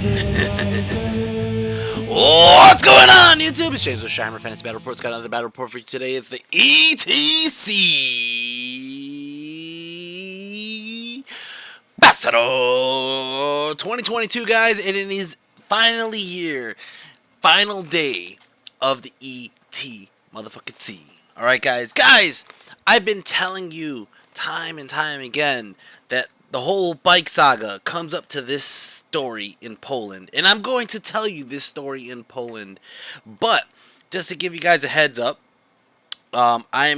What's going on, YouTube? It's James with Shimer Fantasy Battle Reports. Got another battle report for you today. It's the ETC Battle 2022, guys, and it is finally here. Final day of the ET motherfucking C. Alright, guys. I've been telling you time and time again that the whole bike saga comes up to this story in Poland. And I'm going to tell you this story in Poland. But, just to give you guys a heads up, I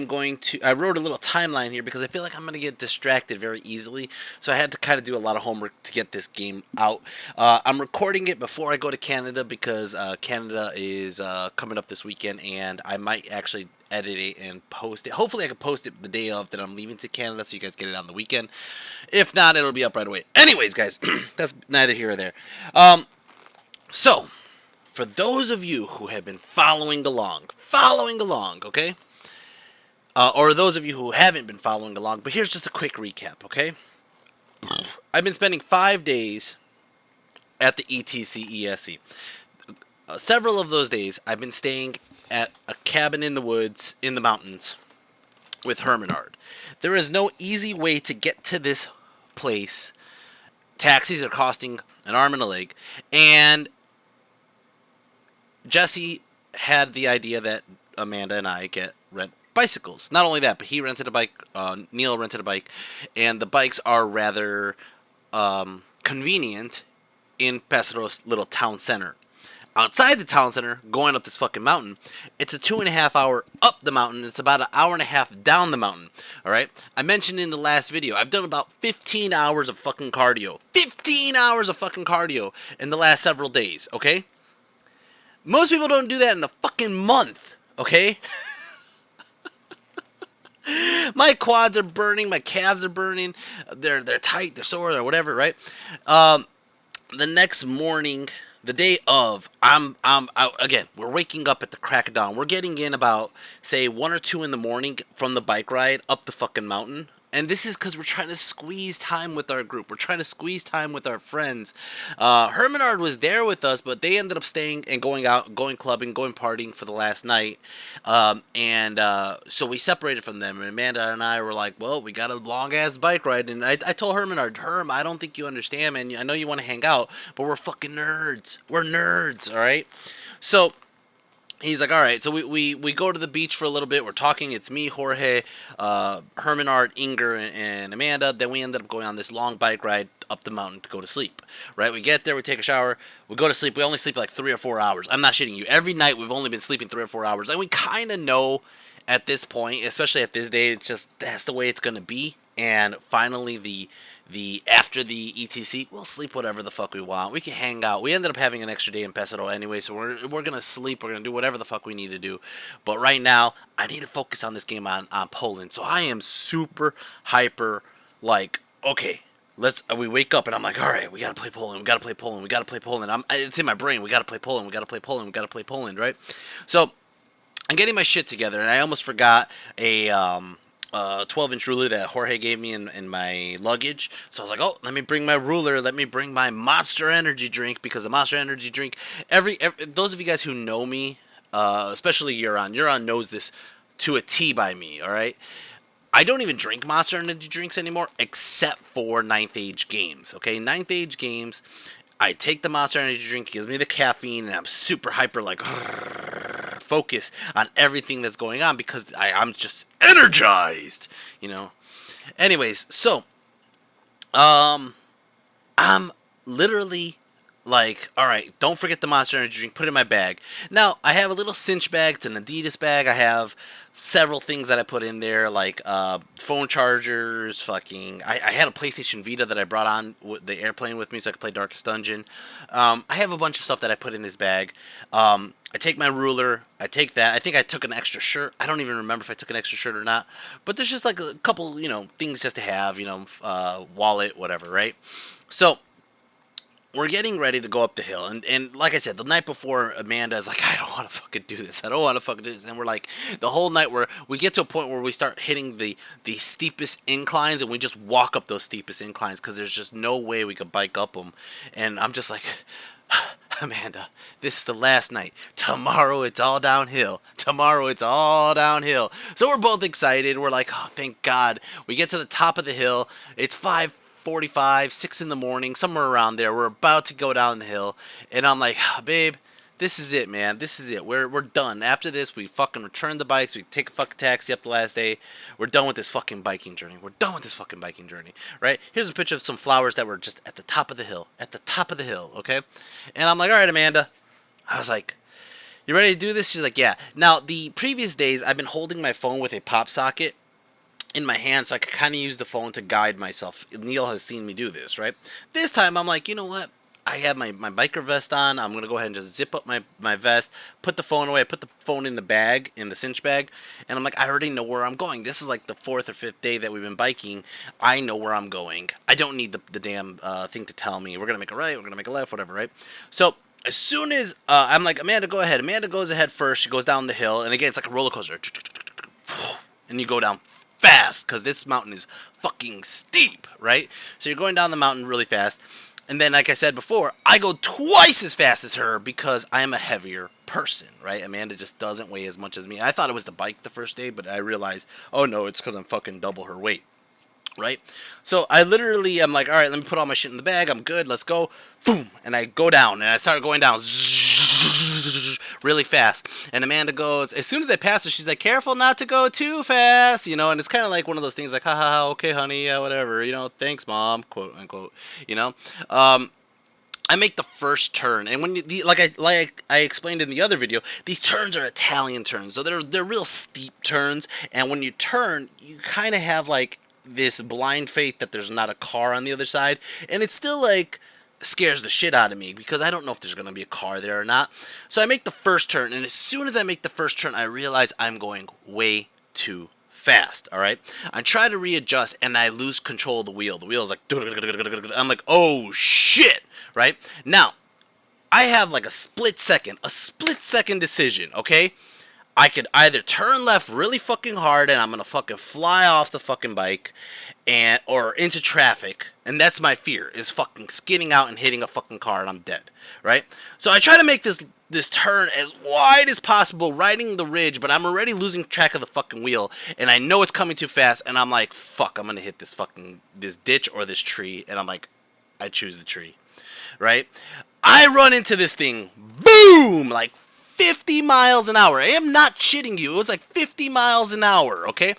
wrote a little timeline here because I feel like I'm going to get distracted very easily. So I had to kind of do a lot of homework to get this game out. I'm recording it before I go to Canada because Canada is coming up this weekend, and I might actually edit it and post it. Hopefully I can post it the day of that I'm leaving to Canada so you guys get it on the weekend. If not, it'll be up right away. Anyways, guys, that's neither here or there. So, for those of you who have been following along, okay? Or those of you who haven't been following along, but here's just a quick recap, okay? I've been spending 5 days at the ETC. Several of those days, I've been staying at a cabin in the woods, in the mountains, with Hermanard. There is no easy way to get to this place. Taxis are costing an arm and a leg, and Jesse had the idea that Amanda and I rent bicycles. Not only that, but he rented a bike, Neil rented a bike, and the bikes are rather convenient in Pestro's little town center. Outside the town center, going up this fucking mountain, it's a 2.5 hour up the mountain. It's about an hour and a half down the mountain. Alright? I mentioned in the last video, I've done about 15 hours of fucking cardio. 15 hours of fucking cardio in the last several days, okay? Most people don't do that in a fucking month, okay? My quads are burning, my calves are burning, they're tight, they're sore, or whatever, right? The next morning, the day of, again, we're waking up at the crack of dawn. We're getting in about, say, 1 or 2 in the morning from the bike ride up the fucking mountain. And this is because we're trying to squeeze time with our group. We're trying to squeeze time with our friends. Hermanard was there with us, but they ended up staying and going out, going clubbing, going partying for the last night. So we separated from them. And Amanda and I were like, well, we got a long-ass bike ride. And I told Hermanard, I don't think you understand, man. I know you want to hang out, but we're fucking nerds. We're nerds, all right? So he's like, all right, so we go to the beach for a little bit. We're talking. It's me, Jorge, Hermanard, Inger, and Amanda. Then we ended up going on this long bike ride up the mountain to go to sleep, right? We get there, we take a shower, we go to sleep. We only sleep like 3 or 4 hours. I'm not shitting you. Every night we've only been sleeping 3 or 4 hours. And we kind of know at this point, especially at this day, it's just, that's the way it's going to be. And finally, after the ETC, we'll sleep whatever the fuck we want. We can hang out. We ended up having an extra day in Pesaro anyway, so we're gonna sleep. We're gonna do whatever the fuck we need to do. But right now, I need to focus on this game on Poland. So I am super hyper. Like, okay, we wake up and I'm like, all right, we gotta play Poland. We gotta play Poland. We gotta play Poland. It's in my brain. We gotta play Poland. We gotta play Poland. We gotta play Poland. Right? So I'm getting my shit together, and I almost forgot a 12-inch ruler that Jorge gave me in my luggage. So I was like, oh, let me bring my ruler. Let me bring my Monster Energy drink, because the Monster Energy drink, those of you guys who know me, especially Euron knows this to a T by me, all right? I don't even drink Monster Energy drinks anymore except for 9th Age games, okay? 9th Age games, I take the Monster Energy drink, it gives me the caffeine, and I'm super hyper, like, focus on everything that's going on because I'm just energized, you know. Anyways, so I'm literally like, all right, don't forget the Monster Energy drink, put it in my bag. Now, I have a little cinch bag, it's an Adidas bag. I have several things that I put in there, like phone chargers, I had a PlayStation Vita that I brought on the airplane with me so I could play Darkest Dungeon. I have a bunch of stuff that I put in this bag. I take my ruler, I take that. I think I took an extra shirt. I don't even remember if I took an extra shirt or not. But there's just like a couple, things just to have, wallet, whatever, right? So we're getting ready to go up the hill, and like I said, the night before, Amanda is like, I don't want to fucking do this. I don't want to fucking do this. And we're like, the whole night we get to a point where we start hitting the steepest inclines, and we just walk up those steepest inclines because there's just no way we could bike up them. And I'm just like, Amanda, this is the last night. Tomorrow it's all downhill. Tomorrow it's all downhill. So we're both excited. We're like, oh, thank God. We get to the top of the hill. It's 5:45, 6 in the morning, somewhere around there. We're about to go down the hill. And I'm like, oh, babe, this is it, man. This is it. We're done. After this, we fucking return the bikes. We take a fucking taxi up the last day. We're done with this fucking biking journey. We're done with this fucking biking journey, right? Here's a picture of some flowers that were just at the top of the hill. At the top of the hill, okay? And I'm like, all right, Amanda. I was like, you ready to do this? She's like, yeah. Now, the previous days, I've been holding my phone with a pop socket in my hand so I could kind of use the phone to guide myself. Neil has seen me do this, right? This time, I'm like, you know what? I have my biker vest on. I'm going to go ahead and just zip up my vest, put the phone away. I put the phone in the bag, in the cinch bag, and I'm like, I already know where I'm going. This is like the 4th or 5th day that we've been biking. I know where I'm going. I don't need the damn thing to tell me. We're going to make a right, we're going to make a left, whatever, right? So as soon as I'm like, Amanda, go ahead. Amanda goes ahead first. She goes down the hill, and again, it's like a roller coaster. And you go down fast because this mountain is fucking steep, right? So you're going down the mountain really fast. And then, like I said before, I go twice as fast as her because I am a heavier person, right? Amanda just doesn't weigh as much as me. I thought it was the bike the first day, but I realized, oh no, it's because I'm fucking double her weight, right? So I literally, I'm like, all right, let me put all my shit in the bag. I'm good. Let's go. Boom. And I go down, and I start going down really fast. And Amanda goes, as soon as I pass her, she's like, careful not to go too fast, you know? And it's kind of like one of those things like, ha ha ha, okay, honey, yeah, whatever, you know, thanks, mom, quote unquote, you know? I make the first turn, and when you, like I explained in the other video, these turns are Italian turns, so they're real steep turns, and when you turn, you kind of have like this blind faith that there's not a car on the other side, and it's still like scares the shit out of me because I don't know if there's gonna be a car there or not. So I make the first turn, and as soon as I make the first turn, I realize I'm going way too fast. All right, I try to readjust, and I lose control of the wheel. The wheel is like, I'm like, oh shit, right? Now I have like a split second decision, okay? I could either turn left really fucking hard and I'm gonna fucking fly off the fucking bike and or into traffic, and that's my fear, is fucking skidding out and hitting a fucking car and I'm dead, right? So I try to make this turn as wide as possible, riding the ridge, but I'm already losing track of the fucking wheel, and I know it's coming too fast, and I'm like, fuck, I'm gonna hit this ditch or this tree, and I'm like, I choose the tree, right? I run into this thing, boom, like 50 miles an hour. I am not shitting you. It was like 50 miles an hour, okay?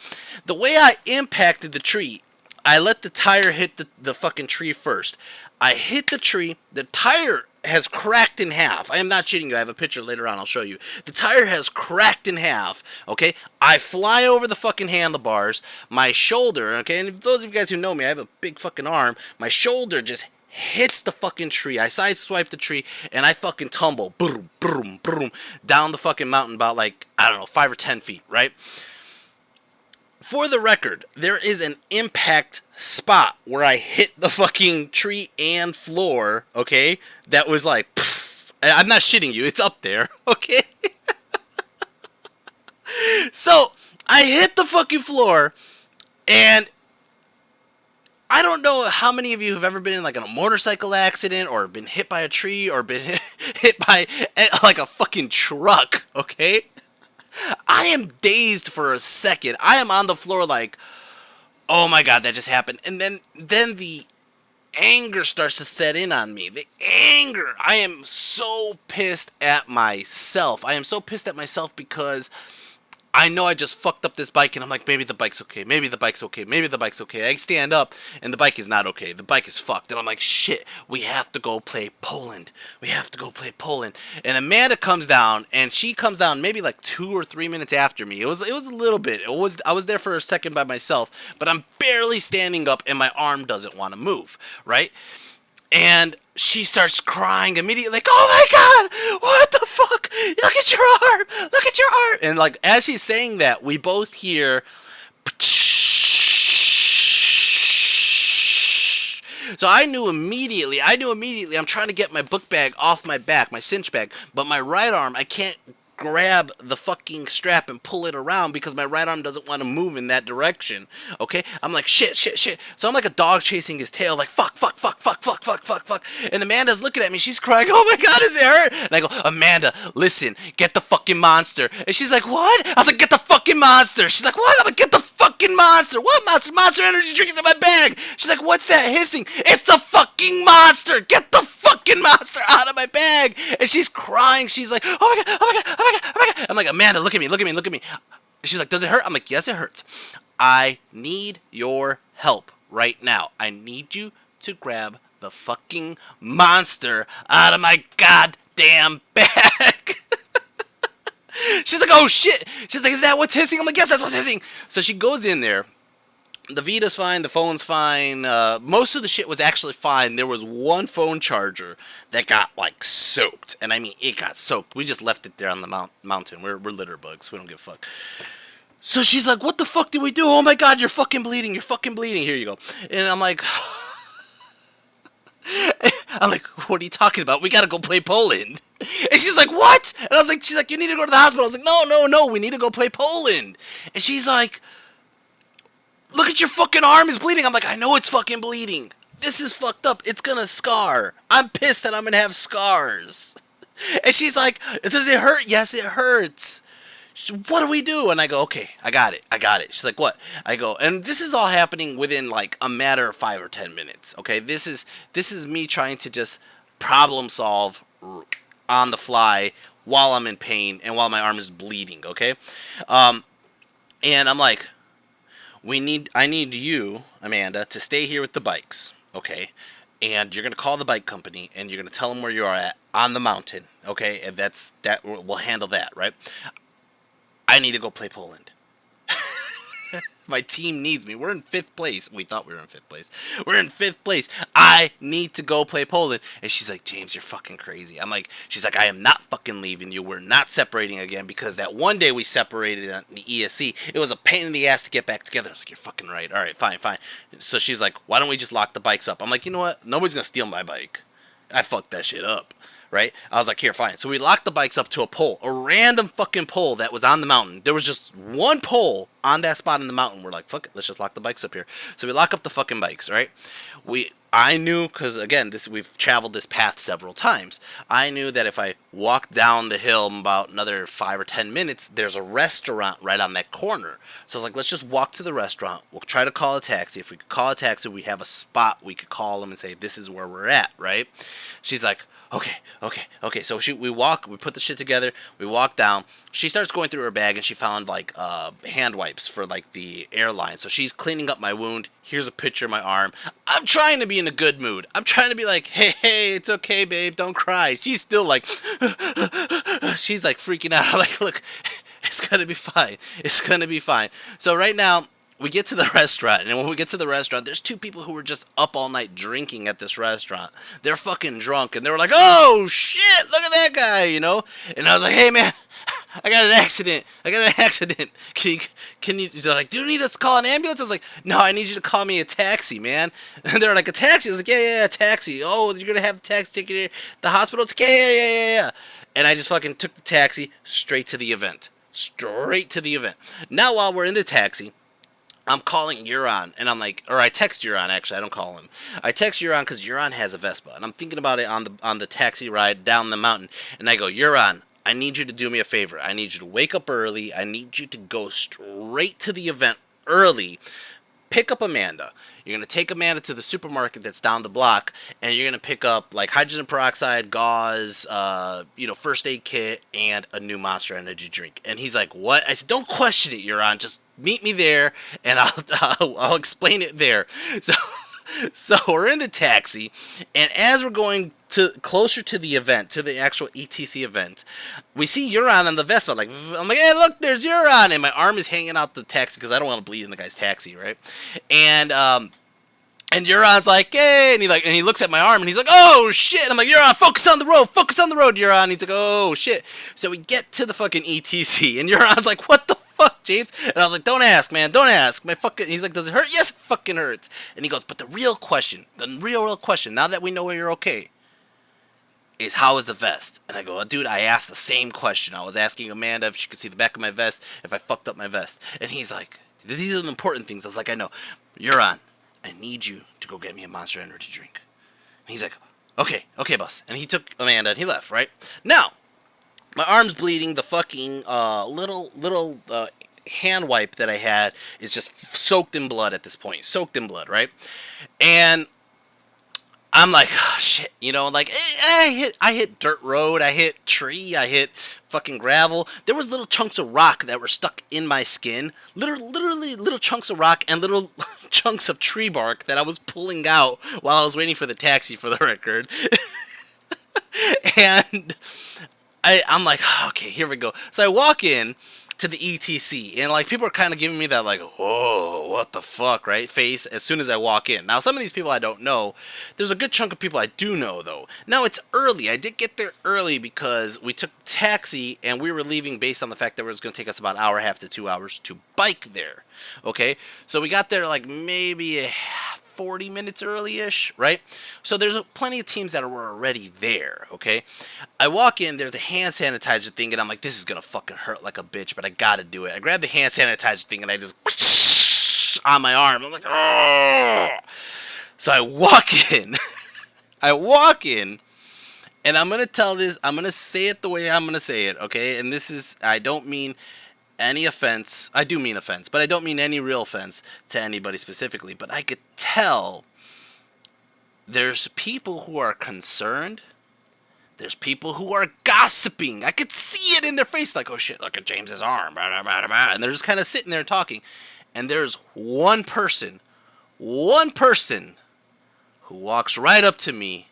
The way I impacted the tree, I let the tire hit the fucking tree first. I hit the tree. The tire has cracked in half. I am not cheating you. I have a picture later on. I'll show you. The tire has cracked in half, okay? I fly over the fucking handlebars. My shoulder, okay? And those of you guys who know me, I have a big fucking arm. My shoulder just hits the fucking tree. I sideswipe the tree, and I fucking tumble, boom, boom, boom, down the fucking mountain about like, I don't know, 5 or 10 feet, right? For the record, there is an impact spot where I hit the fucking tree and floor, okay? That was like, pff, I'm not shitting you, it's up there, okay? So, I hit the fucking floor, and I don't know how many of you have ever been in like a motorcycle accident or been hit by a tree or been hit by like a fucking truck, okay? I am dazed for a second. I am on the floor like, oh my god, that just happened. And then the anger starts to set in on me. The anger. I am so pissed at myself. I am so pissed at myself because I know I just fucked up this bike, and I'm like, maybe the bike's okay, maybe the bike's okay, maybe the bike's okay. I stand up, and the bike is not okay. The bike is fucked, and I'm like, shit, we have to go play Poland. We have to go play Poland. And Amanda comes down, and she comes down maybe like 2 or 3 minutes after me. It was a little bit. I was there for a second by myself, but I'm barely standing up, and my arm doesn't want to move, right? And she starts crying immediately, like, oh my god, what the fuck? Look at your arm! Look at your arm! And like, as she's saying that, we both hear, so I knew immediately, I'm trying to get my book bag off my back, my cinch bag, but my right arm, I can't grab the fucking strap and pull it around because my right arm doesn't want to move in that direction. Okay, I'm like shit, shit, shit. So I'm like a dog chasing his tail, like fuck, fuck, fuck, fuck, fuck, fuck, fuck, fuck. And Amanda's looking at me, she's crying. Oh my god, is it hurt? And I go, Amanda, listen, get the fucking monster. And she's like, what? I was like, get the fucking monster. She's like, what? I'm like, get the fucking monster. What monster? Monster energy drink is in my bag. She's like, what's that hissing? It's the fucking monster. Get the fucking monster out of my bag. And she's crying. She's like, oh my god, oh my god, oh my god, oh my god. I'm like, Amanda, look at me, look at me, look at me. She's like, does it hurt? I'm like, yes, it hurts. I need your help right now. I need you to grab the fucking monster out of my goddamn bag. She's like, oh shit. She's like, is that what's hissing? I'm like, yes, that's what's hissing. So she goes in there. The Vita's fine, the phone's fine. Most of the shit was actually fine. There was one phone charger that got like soaked, and I mean it got soaked. We just left it there on the mountain. We're litter bugs. We don't give a fuck. So she's like, "What the fuck did we do? Oh my god, you're fucking bleeding. You're fucking bleeding. Here you go." And I'm like, what are you talking about? We gotta go play Poland. And she's like, what? And I was like, she's like, you need to go to the hospital. I was like, no, we need to go play Poland. And she's like, look at your fucking arm is bleeding. I'm like, I know it's fucking bleeding. This is fucked up. It's gonna scar. I'm pissed that I'm gonna have scars. And she's like, does it hurt? Yes, it hurts. What do we do? And I go, okay, I got it. She's like, what? I go, and this is all happening within like a matter of 5 or 10 minutes. Okay, this is me trying to just problem solve on the fly while I'm in pain and while my arm is bleeding. Okay, and I'm like, I need you, Amanda, to stay here with the bikes, okay? And you're gonna call the bike company, and you're gonna tell them where you are at on the mountain, okay? And we'll handle that, right? I need to go play Poland. My team needs me. We're in 5th place. We thought we were in 5th place. We're in 5th place. I need to go play Poland. And she's like, James, you're fucking crazy. She's like, I am not fucking leaving you. We're not separating again because that one day we separated on the ESC, it was a pain in the ass to get back together. I was like, you're fucking right. All right, fine. So she's like, why don't we just lock the bikes up? I'm like, you know what? Nobody's going to steal my bike. I fucked that shit up. Right? I was like, here, fine. So we locked the bikes up to a pole, a random fucking pole that was on the mountain. There was just one pole on that spot in the mountain. We're like, fuck it, let's just lock the bikes up here. So we lock up the fucking bikes, right? I knew, because again, we've traveled this path several times. I knew that if I walked down the hill about another 5 or 10 minutes, there's a restaurant right on that corner. So I was like, let's just walk to the restaurant. We'll try to call a taxi. If we could call a taxi, we have a spot we could call them and say, this is where we're at, right? She's like, okay. So we put the shit together, we walk down. She starts going through her bag and she found like hand wipes for like the airline. So she's cleaning up my wound. Here's a picture of my arm. I'm trying to be in a good mood. I'm trying to be like, hey, it's okay, babe, don't cry. She's still like, she's like freaking out. I'm like, look, it's gonna be fine. It's gonna be fine. So right now, we get to the restaurant, and when we get to the restaurant, there's 2 people who were just up all night drinking at this restaurant. They're fucking drunk, and they were like, oh, shit, look at that guy, you know? And I was like, hey, man, I got an accident. Can you, they're like, do you need us to call an ambulance? I was like, no, I need you to call me a taxi, man. And they're like, a taxi? I was like, yeah, a taxi. Oh, you're going to have a taxi ticket to the hospital? It's like, yeah. And I just fucking took the taxi straight to the event. Now, while we're in the taxi, I'm calling Euron, and I'm like, or I text Euron, actually, I don't call him. I text Euron because Euron has a Vespa, and I'm thinking about it on the taxi ride down the mountain, and I go, Euron, I need you to do me a favor. I need you to wake up early. I need you to go straight to the event early. Pick up Amanda. You're going to take Amanda to the supermarket that's down the block, and you're going to pick up, like, hydrogen peroxide, gauze, first aid kit, and a new Monster Energy drink. And he's like, what? I said, don't question it, Euron. Just meet me there, and I'll explain it there. So we're in the taxi, and as we're going closer to the event, to the actual ETC event, we see Euron on the Vespa. Like, I'm like, hey, look, there's Euron, and my arm is hanging out the taxi because I don't want to bleed in the guy's taxi, right? And Euron's like, hey, and he looks at my arm, and he's like, oh shit. I'm like, Euron, focus on the road, Euron. He's like, oh shit. So we get to the fucking ETC, and Euron's like, what the fuck, James? And I was like, don't ask, man, don't ask. He's like, does it hurt? Yes, it fucking hurts. And he goes, but the real question, now that we know you're okay, is how is the vest? And I go, dude, I asked the same question. I was asking Amanda if she could see the back of my vest, if I fucked up my vest. And he's like, these are the important things. I was like, I know. You're on. I need you to go get me a Monster Energy drink. And he's like, okay, boss. And he took Amanda and he left, right? Now, my arm's bleeding. The fucking little hand wipe that I had is just soaked in blood at this point. Soaked in blood, right? And I'm like, oh, shit, you know, like I hit dirt road, I hit tree, I hit fucking gravel. There was little chunks of rock that were stuck in my skin, literally little chunks of rock and little chunks of tree bark that I was pulling out while I was waiting for the taxi, for the record. And I'm like, okay, here we go. So I walk in to the ETC, and like people are kind of giving me that like, whoa, what the fuck, right, face as soon as I walk in. Now some of these people I don't know. There's a good chunk of people I do know though. Now it's early. I did get there early because we took taxi and we were leaving based on the fact that it was going to take us about an hour and a half to 2 hours to bike there. Okay, so we got there like maybe 40 minutes early-ish, right? So there's plenty of teams that were already there, okay? I walk in, there's a hand sanitizer thing, and I'm like, this is gonna fucking hurt like a bitch, but I gotta do it. I grab the hand sanitizer thing, and I just on my arm. I'm like, oh! So I walk in. I walk in, and I'm gonna tell this, I'm gonna say it the way I'm gonna say it, okay? And this is, I don't mean any offense. I do mean offense, but I don't mean any real offense to anybody specifically. But I could tell there's people who are concerned. There's people who are gossiping. I could see it in their face, like, oh shit, look at James's arm, blah, blah, blah, blah. And they're just kind of sitting there talking. And there's one person who walks right up to me,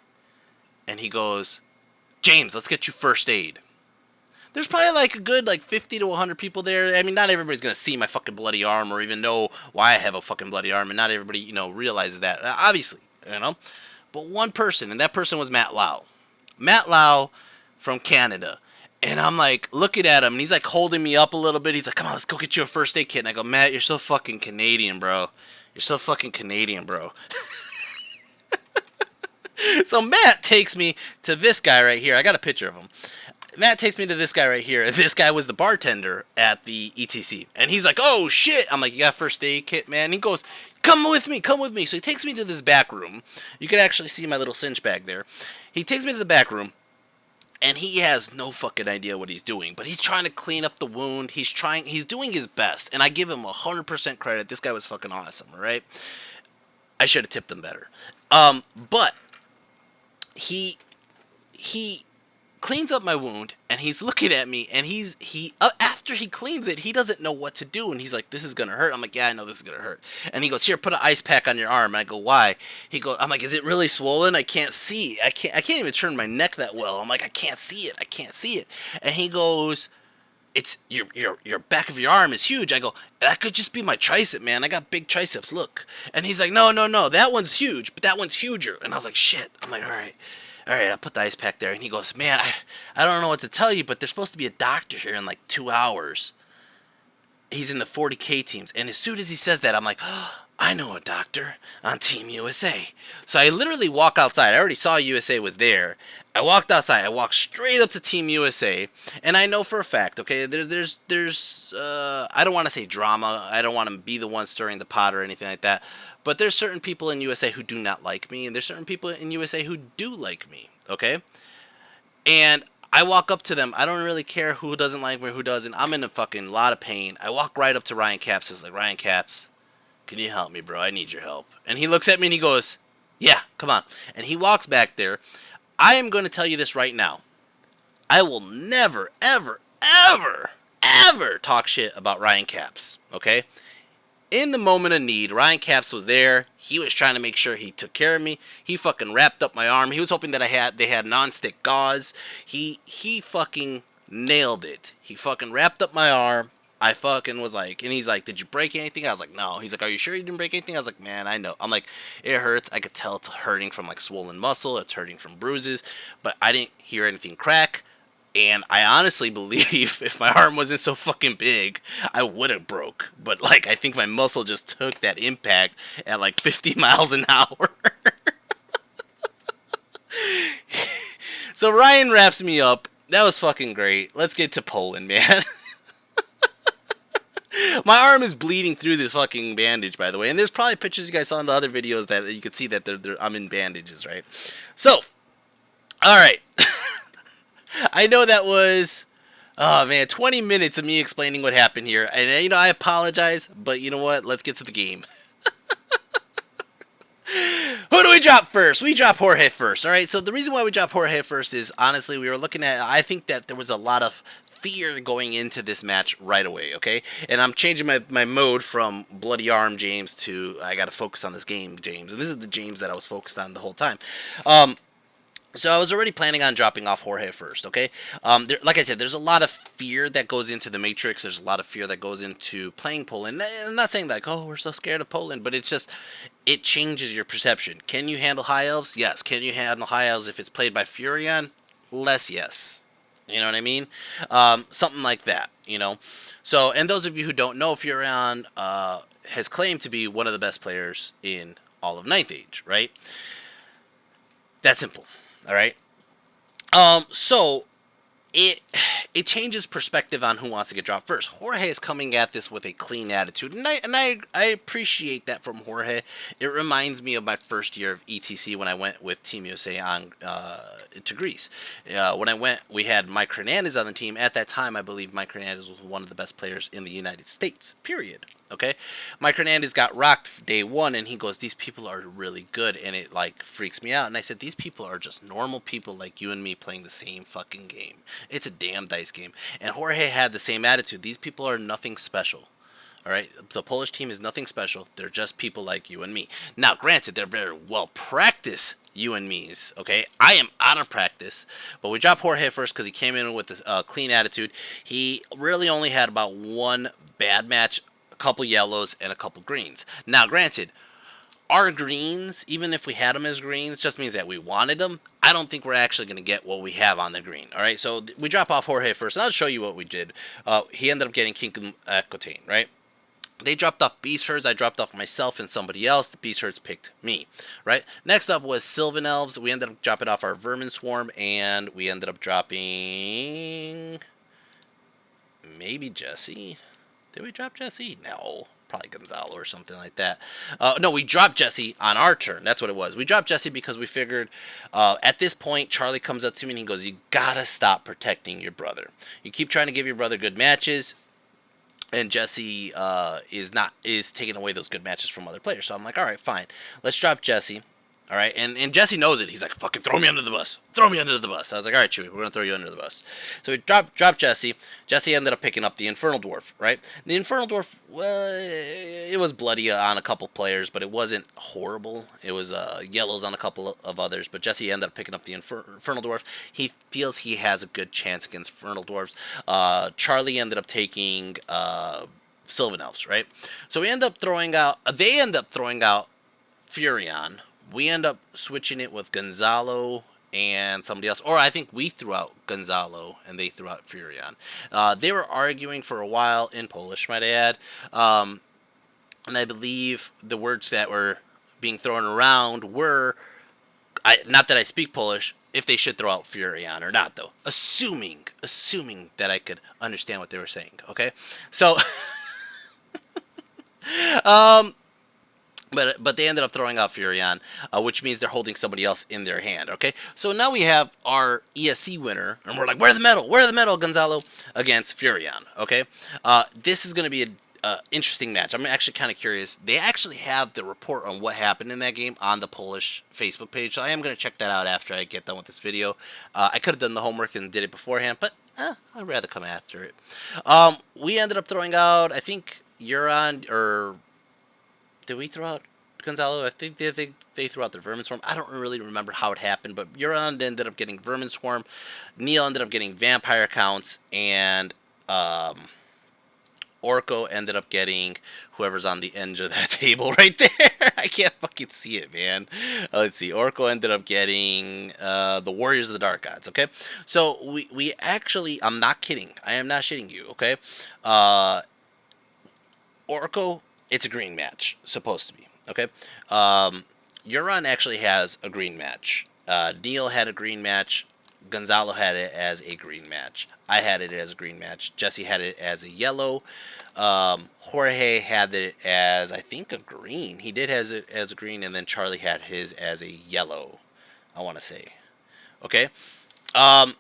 and he goes, James, let's get you first aid. There's probably like a good like 50 to 100 people there. I mean, not everybody's going to see my fucking bloody arm or even know why I have a fucking bloody arm, and not everybody, you know, realizes that, obviously, you know. But one person, and that person was Matt Lau. Matt Lau from Canada. And I'm like looking at him, and he's like holding me up a little bit. He's like, come on, let's go get you a first aid kit. And I go, Matt, you're so fucking Canadian, bro. You're so fucking Canadian, bro. So Matt takes me to this guy right here. I got a picture of him. Matt takes me to this guy right here. This guy was the bartender at the ETC. And he's like, oh, shit. I'm like, you got a first aid kit, man? And he goes, come with me, come with me. So he takes me to this back room. You can actually see my little cinch bag there. He takes me to the back room, and he has no fucking idea what he's doing. But he's trying to clean up the wound. He's doing his best. And I give him 100% credit. This guy was fucking awesome, right? I should have tipped him better. But he cleans up my wound, and he's looking at me, and after he cleans it, he doesn't know what to do, and he's like, this is gonna hurt. I'm like, yeah, I know this is gonna hurt. And he goes, here, put an ice pack on your arm. And I go, why? I'm like, is it really swollen? I can't see. I can't even turn my neck that well. I'm like, I can't see it. And he goes, it's your back of your arm is huge. I go, that could just be my tricep, man. I got big triceps, look. And he's like, no, that one's huge, but that one's huger. And I was like, shit. I'm like, all right, I'll put the ice pack there. And he goes, man, I don't know what to tell you, but there's supposed to be a doctor here in like 2 hours. He's in the 40K teams. And as soon as he says that, I'm like, oh, I know a doctor on Team USA. So I literally walk outside. I already saw USA was there. I walked outside. I walked straight up to Team USA. And I know for a fact, okay, there's I don't want to say drama. I don't want to be the one stirring the pot or anything like that. But there's certain people in USA who do not like me, and there's certain people in USA who do like me, okay? And I walk up to them. I don't really care who doesn't like me or who doesn't. I'm in a fucking lot of pain. I walk right up to Ryan Capps. I was like, Ryan Capps, can you help me, bro? I need your help. And he looks at me and he goes, yeah, come on. And he walks back there. I am going to tell you this right now. I will never, ever, ever, ever talk shit about Ryan Capps, okay? In the moment of need, Ryan Capps was there. He was trying to make sure he took care of me. He fucking wrapped up my arm. He was hoping that they had non-stick gauze. He fucking nailed it. He fucking wrapped up my arm. I fucking was like, and he's like, did you break anything? I was like, no. He's like, are you sure you didn't break anything? I was like, man, I know. I'm like, it hurts. I could tell it's hurting from like swollen muscle. It's hurting from bruises. But I didn't hear anything crack. And I honestly believe if my arm wasn't so fucking big, I would have broke. But, like, I think my muscle just took that impact at, like, 50 miles an hour. So Ryan wraps me up. That was fucking great. Let's get to Poland, man. My arm is bleeding through this fucking bandage, by the way. And there's probably pictures you guys saw in the other videos that you could see that I'm in bandages, right? So, all right. I know that was, oh man, 20 minutes of me explaining what happened here. And, I apologize, but you know what? Let's get to the game. Who do we drop first? We drop Jorge first, all right? So the reason why we drop Jorge first is, honestly, we were looking at, I think that there was a lot of fear going into this match right away, okay? And I'm changing my mode from bloody arm James to I got to focus on this game James. And this is the James that I was focused on the whole time. So I was already planning on dropping off Jorge first, okay? Like I said, there's a lot of fear that goes into the Matrix. There's a lot of fear that goes into playing Poland. I'm not saying like, oh, we're so scared of Poland, but it's just, it changes your perception. Can you handle High Elves? Yes. Can you handle High Elves if it's played by Furion? Less yes. You know what I mean? Something like that, So, and those of you who don't know, Furion has claimed to be one of the best players in all of Ninth Age, right? That's simple. All right. So it changes perspective on who wants to get dropped first. Jorge is coming at this with a clean attitude, and I appreciate that from Jorge. It reminds me of my first year of ETC when I went with Team USA on to Greece. When I went, we had Mike Hernandez on the team. At that time, I believe Mike Hernandez was one of the best players in the United States, period. Okay? Mike Hernandez got rocked day one, and he goes, these people are really good, and it, like, freaks me out. And I said, these people are just normal people like you and me playing the same fucking game. It's a damn dice game. And Jorge had the same attitude. These people are nothing special. All right? The Polish team is nothing special. They're just people like you and me. Now, granted, they're very well practiced you and me's. Okay? I am out of practice. But we dropped Jorge first because he came in with a clean attitude. He really only had about one bad match, a couple yellows, and a couple greens. Now, granted, our greens, even if we had them as greens, just means that we wanted them. I don't think we're actually going to get what we have on the green. All right, so we drop off Jorge first, and I'll show you what we did. He ended up getting King Aquitaine, right? They dropped off Beast Herds. I dropped off myself and somebody else. The Beast Herds picked me, right? Next up was Sylvan Elves. We ended up dropping off our Vermin Swarm, and we ended up dropping maybe Jesse. Did we drop Jesse? No. Probably Gonzalo or something like that. No, we dropped Jesse on our turn. That's what it was. We dropped Jesse because we figured at this point, Charlie comes up to me and he goes, you gotta stop protecting your brother. You keep trying to give your brother good matches, and Jesse is taking away those good matches from other players. So I'm like, all right, fine. Let's drop Jesse. All right, and Jesse knows it. He's like, fucking throw me under the bus. Throw me under the bus. I was like, all right, Chewie, we're going to throw you under the bus. So we dropped Jesse. Jesse ended up picking up the Infernal Dwarf, right? The Infernal Dwarf, well, it was bloody on a couple players, but it wasn't horrible. It was yellows on a couple of others, but Jesse ended up picking up the Infernal Dwarf. He feels he has a good chance against Infernal Dwarves. Charlie ended up taking Sylvan Elves, right? So they end up throwing out Furion. We end up switching it with Gonzalo and somebody else. Or I think we threw out Gonzalo and they threw out Furion. They were arguing for a while in Polish, might I add. And I believe the words that were being thrown around were, not that I speak Polish, if they should throw out Furion or not, though. Assuming that I could understand what they were saying, okay? So, But they ended up throwing out Furion, which means they're holding somebody else in their hand, okay? So now we have our ESC winner, and we're like, where's the medal? Where's the medal, Gonzalo? Against Furion, okay? This is going to be an interesting match. I'm actually kind of curious. They actually have the report on what happened in that game on the Polish Facebook page, so I am going to check that out after I get done with this video. I could have done the homework and did it beforehand, but I'd rather come after it. We ended up throwing out, I think, Euron, or... Did we throw out Gonzalo? I think they threw out the Vermin Swarm. I don't really remember how it happened, but Euron ended up getting Vermin Swarm. Neil ended up getting Vampire Counts, and Orko ended up getting whoever's on the edge of that table right there. I can't fucking see it, man. Let's see. Orko ended up getting the Warriors of the Dark Gods, okay? So we actually, I'm not kidding. I am not shitting you, okay? Orko... It's a green match, supposed to be, okay? Euron actually has a green match. Neil had a green match. Gonzalo had it as a green match. I had it as a green match. Jesse had it as a yellow. Jorge had it as, I think, a green. He did has it as a green, and then Charlie had his as a yellow, I want to say. Okay. Um,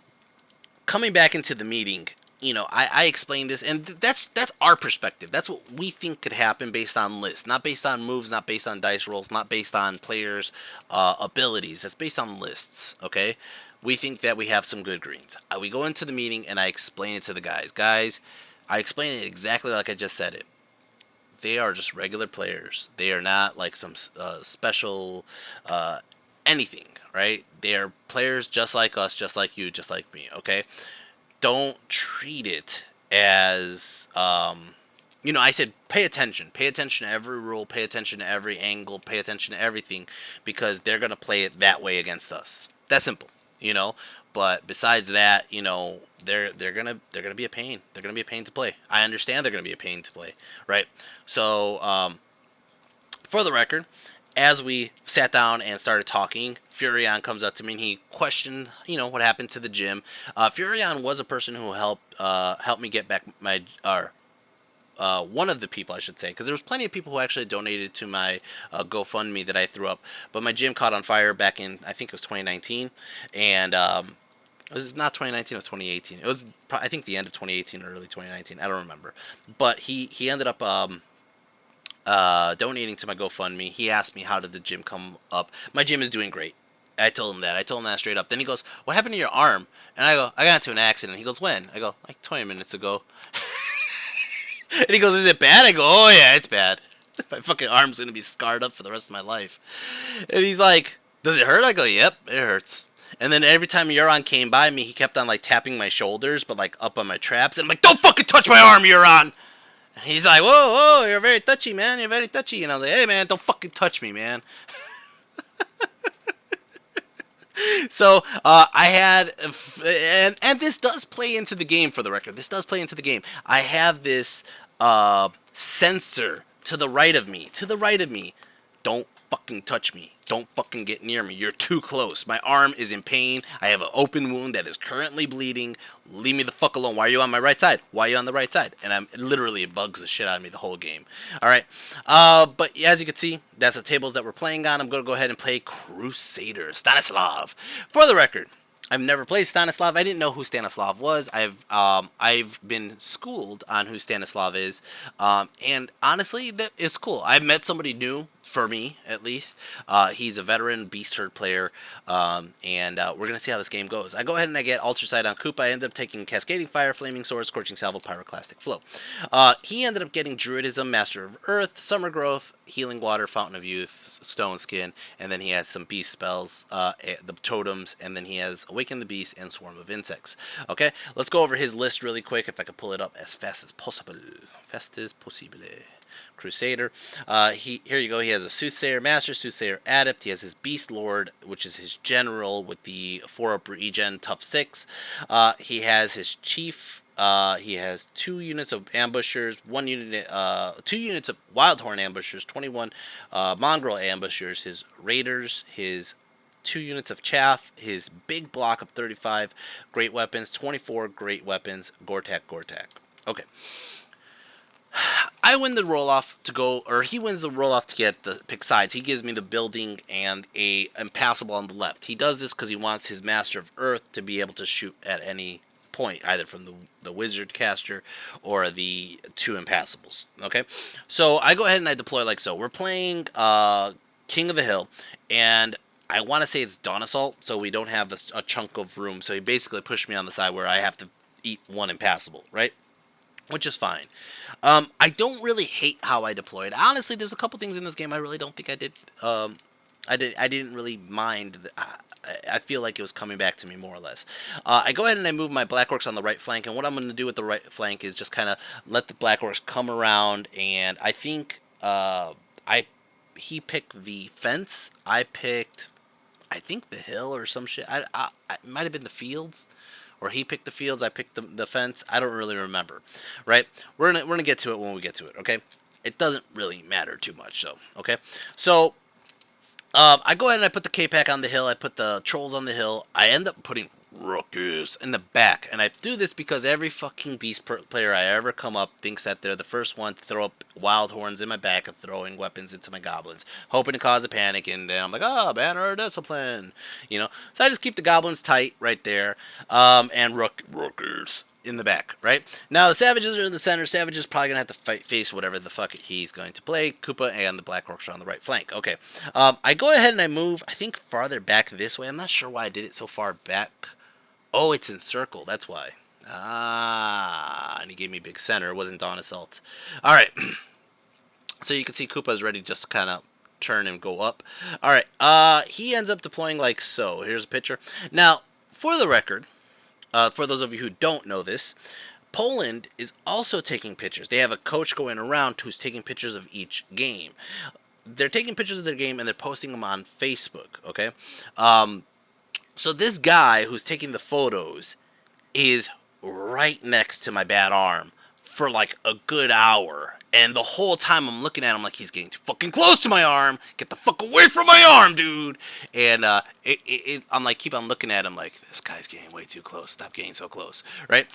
Coming back into the meeting, I explained this, and that's our perspective. That's what we think could happen based on lists, not based on moves, not based on dice rolls, not based on players' abilities. That's based on lists. Okay, we think that we have some good greens. We go into the meeting, and I explain it to the guys. Guys, I explain it exactly like I just said it. They are just regular players. They are not like some special anything, right? They are players just like us, just like you, just like me. Okay, don't treat it as I said pay attention to every rule, pay attention to every angle, pay attention to everything, because they're going to play it that way against us. That's simple. But besides that, they're gonna be a pain. They're gonna be a pain to play. I understand they're gonna be a pain to play, right? So for the record, as we sat down and started talking, Furion comes up to me and he questioned, what happened to the gym. Furion was a person who helped me get back my one of the people, I should say, because there was plenty of people who actually donated to my GoFundMe that I threw up. But my gym caught on fire back in, I think it was 2019, and it was not 2019, it was 2018. It was, I think, the end of 2018 or early 2019. I don't remember. But he ended up donating to my GoFundMe. He asked me how did the gym come up. My gym is doing great. I told him that. I told him that straight up. Then he goes, "What happened to your arm?" And I go, "I got into an accident." He goes, "When?" I go, "Like 20 minutes ago." And he goes, "Is it bad?" I go, "Oh yeah, it's bad. My fucking arm's gonna be scarred up for the rest of my life." And he's like, "Does it hurt?" I go, "Yep, it hurts." And then every time Euron came by me, he kept on like tapping my shoulders, but like up on my traps. And I'm like, "Don't fucking touch my arm, Euron." And he's like, "Whoa, whoa, you're very touchy, man. You're very touchy." And I was like, "Hey, man, don't fucking touch me, man." So I had, and this does play into the game, for the record. This does play into the game. I have this sensor to the right of me. To the right of me. Don't fucking touch me. Don't fucking get near me. You're too close. My arm is in pain. I have an open wound that is currently bleeding. Leave me the fuck alone. Why are you on my right side? Why are you on the right side? And it bugs the shit out of me the whole game. All right. But as you can see, that's the tables that we're playing on. I'm going to go ahead and play Crusader Stanislav. For the record, I've never played Stanislav. I didn't know who Stanislav was. I've been schooled on who Stanislav is, and honestly, it's cool. I've met somebody new, for me at least. He's a veteran Beast Herd player, and we're gonna see how this game goes. I go ahead and I get Ultra Sight on Koopa. I ended up taking Cascading Fire, Flaming Sword, Scorching Salvo, Pyroclastic Flow. He ended up getting Druidism, Master of Earth, Summer Growth, Healing Water, Fountain of Youth, Stone Skin, and then he has some beast spells, the totems, and then he has Awaken the Beast and Swarm of Insects. Okay, let's go over his list really quick if I could pull it up as fast as possible. Fast as possible. Crusader. Here you go. He has a Soothsayer Master, Soothsayer Adept. He has his Beast Lord, which is his general with the 4-up regen, tough 6. He has his Chief. He has 2 units of ambushers, 2 units of Wildhorn ambushers, 21 Mongrel ambushers, his Raiders, his 2 units of Chaff, his big block of 35 great weapons, 24 great weapons, Gortak. Okay. I win the roll off to go, or he wins the roll off to get the pick sides. He gives me the building and a impassable on the left. He does this because he wants his Master of Earth to be able to shoot at any point, either from the wizard caster or the 2 impassables. Okay, so I go ahead and I deploy like so. We're playing King of the Hill, and I want to say it's Dawn Assault, so we don't have a chunk of room. So he basically pushed me on the side where I have to eat 1 impassable, right? Which is fine. I don't really hate how I deployed. Honestly, there's a couple things in this game I really don't think I did. I didn't really mind. I feel like it was coming back to me more or less. I go ahead and I move my Black Orcs on the right flank, and what I'm going to do with the right flank is just kind of let the Black Orcs come around, and I think he picked the fence. I think the hill or some shit. It might have been the fields. Or he picked the fields, I picked the fence. I don't really remember, right? We're gonna get to it when we get to it, okay? It doesn't really matter too much, so okay. So I go ahead and I put the K-Pack on the hill. I put the trolls on the hill. I end up putting Ruckus in the back. And I do this because every fucking beast player I ever come up thinks that they're the first one to throw up wild horns in my back of throwing weapons into my goblins, hoping to cause a panic. And then I'm like, oh, banner discipline, you know. So I just keep the goblins tight right there, and Ruckus in the back, right? Now the savages are in the center. Savage is probably gonna have to face whatever the fuck he's going to play. Koopa and the Black Orcs are on the right flank. Okay, I go ahead and I move, I think, farther back this way. I'm not sure why I did it so far back. Oh, it's in circle. That's why. Ah, and he gave me big center. It wasn't Dawn Assault. All right. So you can see Koopa is ready just to kind of turn and go up. All right. He ends up deploying like so. Here's a picture. Now, for the record, for those of you who don't know this, Poland is also taking pictures. They have a coach going around who's taking pictures of each game. They're taking pictures of their game and they're posting them on Facebook. Okay. So this guy who's taking the photos is right next to my bad arm for like a good hour. And the whole time I'm looking at him like he's getting too fucking close to my arm. Get the fuck away from my arm, dude. And I'm like, keep on looking at him like, this guy's getting way too close. Stop getting so close, right?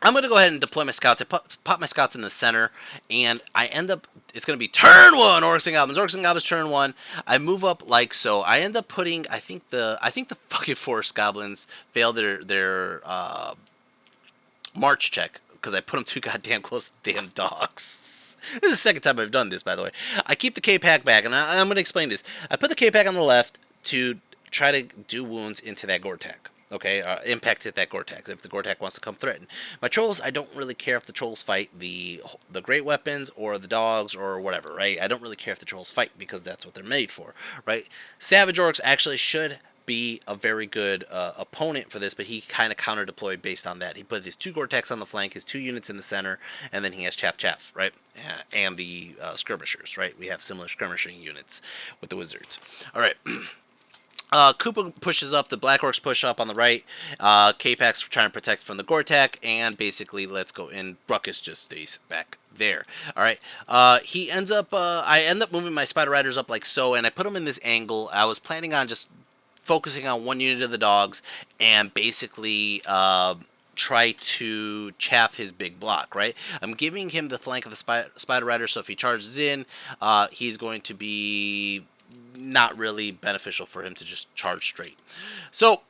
I'm going to go ahead and deploy my scouts. I pop my scouts in the center, and I end up, it's going to be turn one, Orcs and Goblins. Orcs and Goblins turn one. I move up like so. I end up putting, I think the fucking Forest Goblins failed their March check, because I put them too goddamn close to the damn dogs. This is the second time I've done this, by the way. I keep the K-Pack back, and I'm going to explain this. I put the K-Pack on the left to try to do wounds into that Gore-Tac. Okay, impact hit that Gore-Tac if the Gore-Tac wants to come threaten. My trolls, I don't really care if the trolls fight the great weapons or the dogs or whatever, right? I don't really care if the trolls fight because that's what they're made for, right? Savage Orcs actually should be a very good opponent for this, but he kind of counter-deployed based on that. He put his 2 Gore-Tacs on the flank, his 2 units in the center, and then he has Chaff, right? And the skirmishers, right? We have similar skirmishing units with the wizards. All right. Koopa pushes up, the Black Orcs push up on the right, K-Pack's trying to protect from the Gore-Tac, and basically let's go in, Ruckus just stays back there. Alright, he ends up, I end up moving my Spider Riders up like so, and I put them in this angle. I was planning on just focusing on one unit of the dogs, and basically, try to chaff his big block, right? I'm giving him the flank of the Spider Rider, so if he charges in, he's going to be not really beneficial for him to just charge straight. So,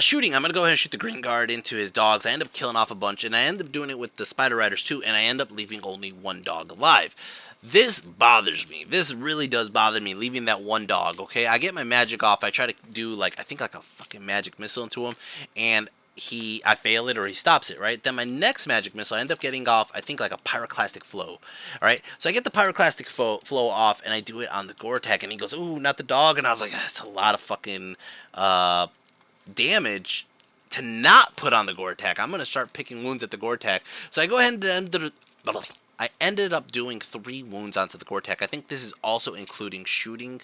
shooting, I'm going to go ahead and shoot the Green Guard into his dogs. I end up killing off a bunch, and I end up doing it with the Spider Riders too, and I end up leaving only 1 dog alive. This bothers me. This really does bother me, leaving that 1 dog, okay? I get my magic off. I try to do, like, I think like a fucking magic missile into him, and I fail it or he stops it, right? Then my next magic missile, I end up getting off, I think, like a pyroclastic flow, all right? So I get the pyroclastic flow off, and I do it on the Gore-Tac, and he goes, ooh, not the dog, and I was like, that's a lot of fucking damage to not put on the Gore-Tac. I'm going to start picking wounds at the Gore-Tac. So I go ahead and I ended up doing 3 wounds onto the Gore-Tac. I think this is also including shooting.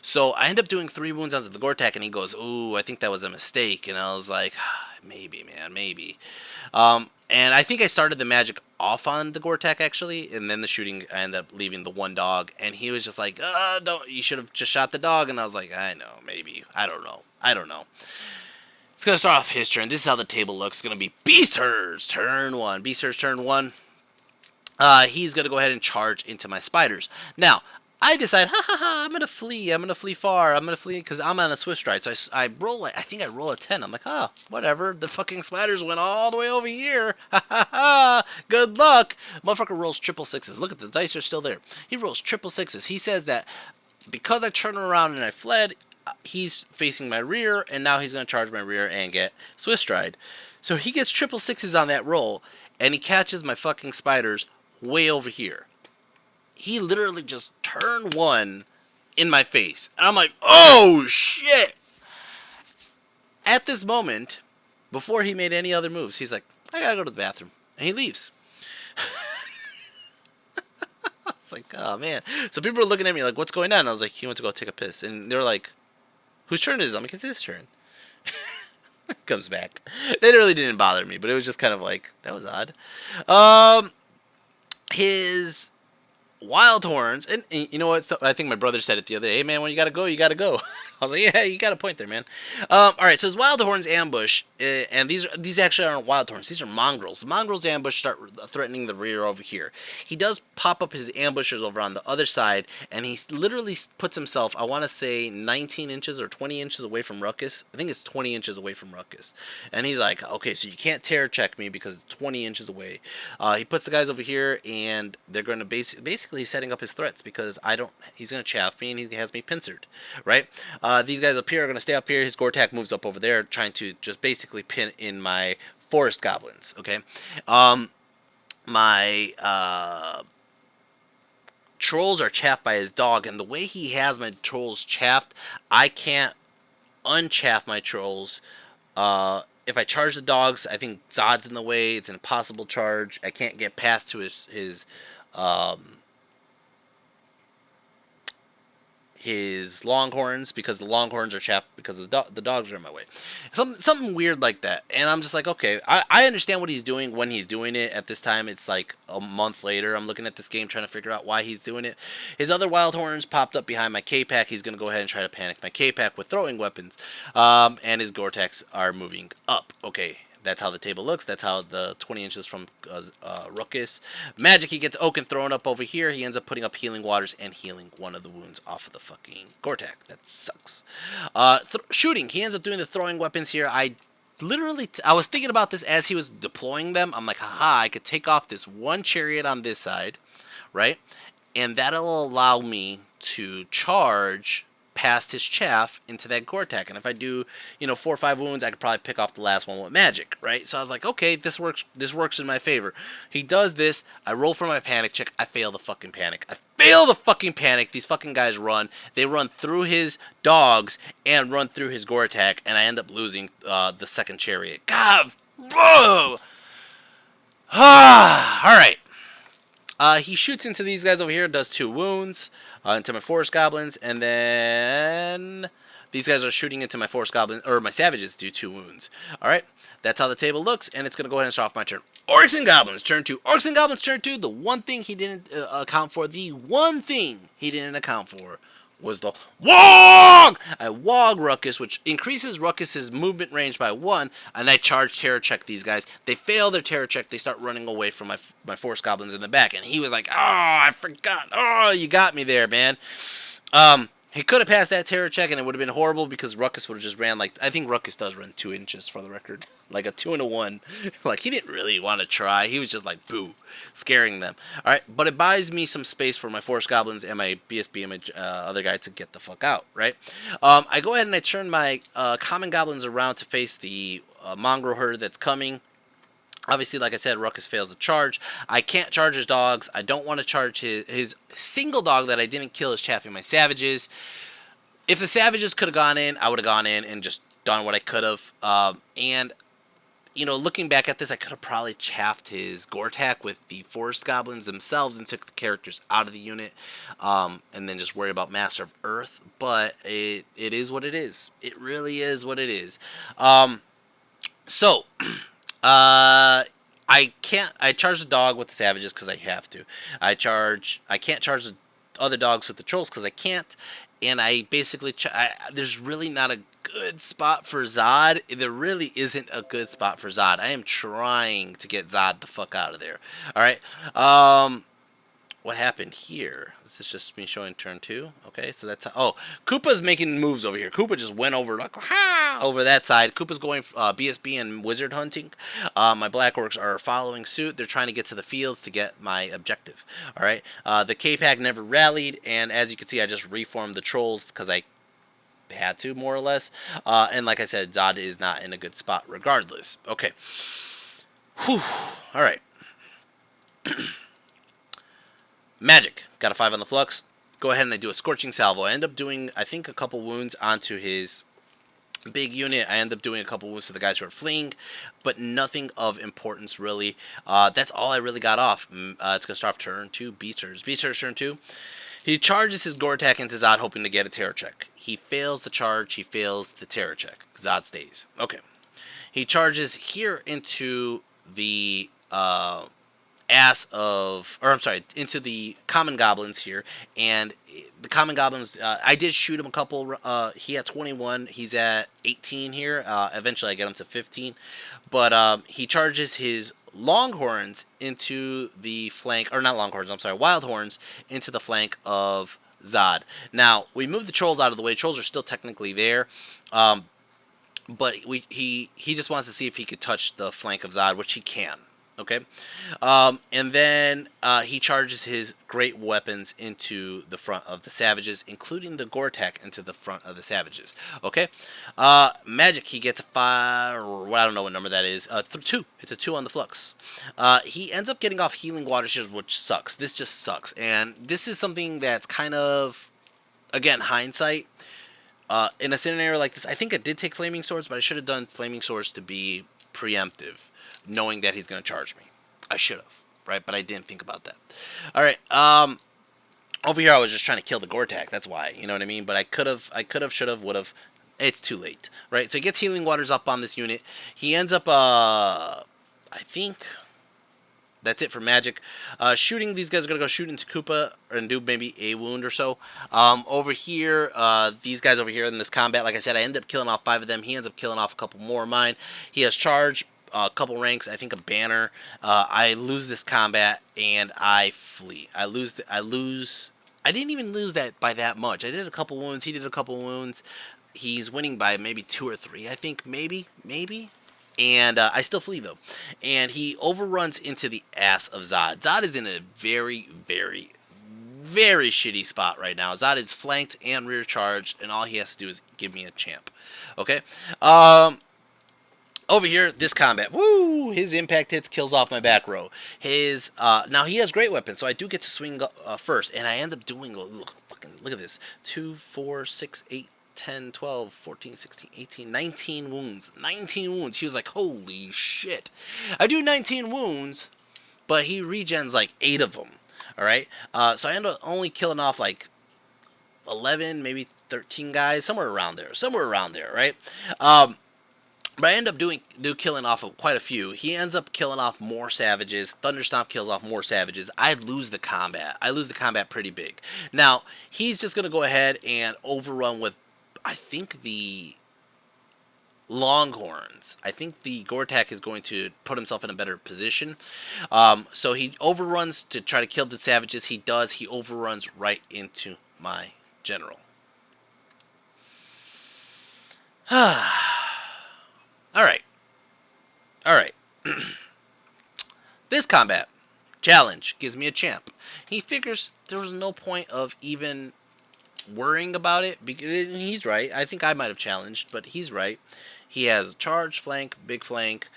So I end up doing 3 wounds onto the Gore-Tac, and he goes, ooh, I think that was a mistake. And I was like, maybe, man, maybe. And I think I started the magic off on the Gore-Tac, actually, and then the shooting, I ended up leaving the 1 dog. And he was just like, you should have just shot the dog. And I was like, I know, maybe. I don't know. It's going to start off his turn. This is how the table looks. It's going to be Beast Herds, turn 1. Beast Herds, turn 1. He's going to go ahead and charge into my spiders. Now, I decide, I'm going to flee. I'm going to flee far. I'm going to flee because I'm on a swift stride. So I roll, I think I roll a 10. I'm like, whatever. The fucking spiders went all the way over here. Good luck. Motherfucker rolls 666s. Look at the dice are still there. He rolls 666s. He says that because I turned around and I fled, he's facing my rear, and now he's going to charge my rear and get swift stride. So he gets 666s on that roll, and he catches my fucking spiders way over here. He literally just turned 1 in my face. And I'm like, oh shit! At this moment, before he made any other moves, he's like, I gotta go to the bathroom. And he leaves. I was like, oh man. So people were looking at me like, what's going on? And I was like, he went to go take a piss. And they're like, whose turn is it? I'm like, it's his turn. Comes back. They really didn't bother me, but it was just kind of like, that was odd. His Wild Horns, and you know what? So, I think my brother said it the other day. Hey, man, when you gotta go, you gotta go. I was like, yeah, you got a point there, man. All right, so it's Wild Horns ambush, and these actually aren't Wild Horns. These are mongrels. The mongrels ambush start threatening the rear over here. He does pop up his ambushers over on the other side, and he literally puts himself, I want to say, 19 inches or 20 inches away from Ruckus. I think it's 20 inches away from Ruckus, and he's like, okay, so you can't terror check me because it's 20 inches away. He puts the guys over here, and they're going to basically setting up his threats because I don't. He's going to chaff me, and he has me pincered, right? These guys up here are going to stay up here. His Gortak moves up over there, trying to just basically pin in my forest goblins. Okay, my trolls are chaffed by his dog, and the way he has my trolls chaffed, I can't unchaff my trolls. If I charge the dogs, I think Zod's in the way. It's an impossible charge. I can't get past to his longhorns because the longhorns are chaffed because the dogs are in my way. Something weird like that. And I'm just like, okay, I understand what he's doing when he's doing it. At this time, it's like a month later. I'm looking at this game trying to figure out why he's doing it. His other wild horns popped up behind my K-Pack. He's going to go ahead and try to panic my K-Pack with throwing weapons. And his Gore-Tex are moving up. Okay. That's how the table looks. That's how the 20 inches from Ruckus. Magic, he gets Oaken thrown up over here. He ends up putting up Healing Waters and healing one of the wounds off of the fucking Gortak. That sucks. Shooting, he ends up doing the throwing weapons here. I was thinking about this as he was deploying them. I'm like, haha, I could take off this one chariot on this side, right? And that'll allow me to charge past his chaff into that Gortak. And if I do, 4 or 5 wounds, I could probably pick off the last one with magic, right? So I was like, okay, this works in my favor. He does this, I roll for my panic check, I fail the fucking panic. These fucking guys run. They run through his dogs and run through his Gortak, and I end up losing the second chariot. God, whoa! Alright. He shoots into these guys over here, does 2 wounds into my forest goblins, and then these guys are shooting into my forest goblins, or my savages do 2 wounds. Alright, that's how the table looks, and it's going to go ahead and start off my turn. Orcs and Goblins, turn 2. Orcs and Goblins, turn 2. The one thing he didn't account for, was the Wog! I Wog Ruckus, which increases Ruckus's movement range by 1, and I charge terror check these guys. They fail their terror check. They start running away from my force goblins in the back, and he was like, oh, I forgot. Oh, you got me there, man. He could have passed that terror check, and it would have been horrible because Ruckus would have just ran I think Ruckus does run 2 inches for the record. Like a 2 and a 1. Like, he didn't really want to try. He was just like, boo, scaring them. Alright, but it buys me some space for my Force Goblins and my BSB and my other guy to get the fuck out, right? I go ahead and I turn my Common Goblins around to face the Mongrel Herd that's coming. Obviously, like I said, Ruckus fails the charge. I can't charge his dogs. I don't want to charge his single dog that I didn't kill is chaffing my savages. If the savages could have gone in, I would have gone in and just done what I could have. And, looking back at this, I could have probably chaffed his Gortak with the Forest Goblins themselves and took the characters out of the unit. And then just worry about Master of Earth. But it is what it is. It really is what it is. I charge the dog with the savages because I have to. I can't charge the other dogs with the trolls because I can't. And I basically, there's really not a good spot for Zod. There really isn't a good spot for Zod. I am trying to get Zod the fuck out of there. Alright. What happened here? This is just me showing turn 2. Okay, so that's how, oh, Koopa's making moves over here. Koopa just went over like over that side. Koopa's going BSB and wizard hunting. My Black Orcs are following suit. They're trying to get to the fields to get my objective. All right. The K-Pack never rallied, and as you can see, I just reformed the trolls because I had to, more or less. And like I said, Zod is not in a good spot regardless. Okay. Whew. All right. Magic. Got a 5 on the flux. Go ahead and I do a Scorching Salvo. I end up doing, I think, a couple wounds onto his big unit. I end up doing a couple wounds to the guys who are fleeing, but nothing of importance, really. That's all I really got off. It's going to start off turn 2. Beasters. Beasters turn 2. He charges his Gortak into Zod, hoping to get a terror check. He fails the charge. He fails the terror check. Zod stays. Okay. He charges here into the ass of, or I'm sorry, into the common goblins here, and the common goblins, I did shoot him a couple. He had 21. He's at 18 here. Eventually, I get him to 15, but he charges his longhorns into the flank, or not longhorns. I'm sorry, wild horns into the flank of Zod. Now we moved the trolls out of the way. Trolls are still technically there. But he just wants to see if he could touch the flank of Zod, which he can. Okay, and then he charges his great weapons into the front of the savages, including the Gortak into the front of the savages. Okay, magic. He gets a 5, or I don't know what number that is. 2. It's a 2 on the flux. He ends up getting off healing water shields, which sucks. This just sucks, and this is something that's kind of, again, hindsight. In a scenario like this, I think I did take flaming swords, but I should have done flaming swords to be preemptive, knowing that he's going to charge me. I should have, right? But I didn't think about that. All right. Over here, I was just trying to kill the Gortak. That's why, you know what I mean? But I could have, should have, would have. It's too late, right? So he gets healing waters up on this unit. He ends up, I think. That's it for magic. Shooting, these guys are going to go shoot into Koopa and do maybe a wound or so. Over here, these guys over here in this combat, like I said, I end up killing off 5 of them. He ends up killing off a couple more of mine. He has charge, a couple ranks, I think a banner. I lose this combat, and I flee. I lose. I didn't even lose that by that much. I did a couple wounds. He did a couple wounds. He's winning by maybe 2 or 3, I think. Maybe. And I still flee, though. And he overruns into the ass of Zod. Zod is in a very, very, very shitty spot right now. Zod is flanked and rear charged, and all he has to do is give me a champ. Okay? Over here, this combat. Woo! His impact hits, kills off my back row. His, now he has great weapons, so I do get to swing first. And I end up doing, look at this. 2, 4, 6, 8. 10, 12, 14, 16, 18, 19 wounds. 19 wounds. He was like, holy shit. I do 19 wounds, but he regens like 8 of them. Alright? So I end up only killing off like 11, maybe 13 guys. Somewhere around there, right? But I end up killing off of quite a few. He ends up killing off more savages. Thunderstomp kills off more savages. I lose the combat. Pretty big. Now, he's just going to go ahead and overrun with, I think, the Longhorns. I think the Gortak is going to put himself in a better position. So he overruns to try to kill the savages. He does. He overruns right into my general. Alright. This combat challenge gives me a champ. He figures there was no point of even worrying about it, because he's right. I think I might have challenged, but he's right. He has charge, flank, big flank,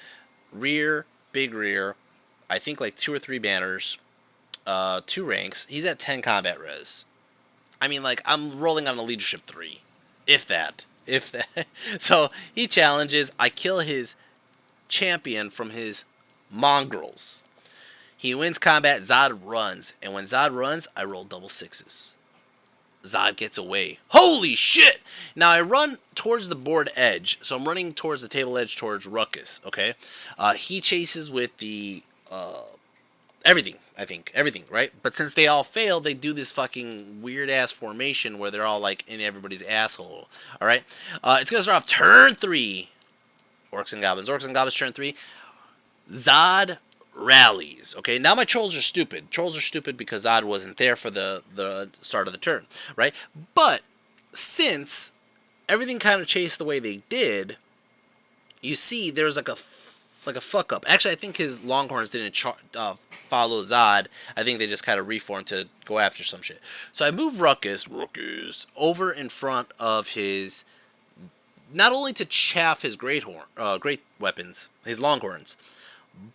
rear, big rear, I think like 2 or 3 banners, 2 ranks. He's at 10 combat res. I mean, like, I'm rolling on a leadership 3, if that. So he challenges. I kill his champion from his mongrels. He wins combat. Zod runs, and when Zod runs, I roll double 6s. Zod gets away. Holy shit! Now I run towards the board edge, so I'm running towards the table edge towards Ruckus, okay? He chases with the, everything, I think. Everything, right? But since they all fail, they do this fucking weird-ass formation where they're all, like, in everybody's asshole, alright? It's gonna start off turn 3. Orcs and Goblins. Turn 3. Zod rallies. Okay, now my trolls are stupid. Trolls are stupid because Zod wasn't there for the start of the turn, right? But since everything kind of chased the way they did, you see there's like a fuck up. Actually, I think his Longhorns didn't follow Zod. I think they just kind of reformed to go after some shit. So I move Ruckus over in front of his, not only to chaff his great weapons, his Longhorns,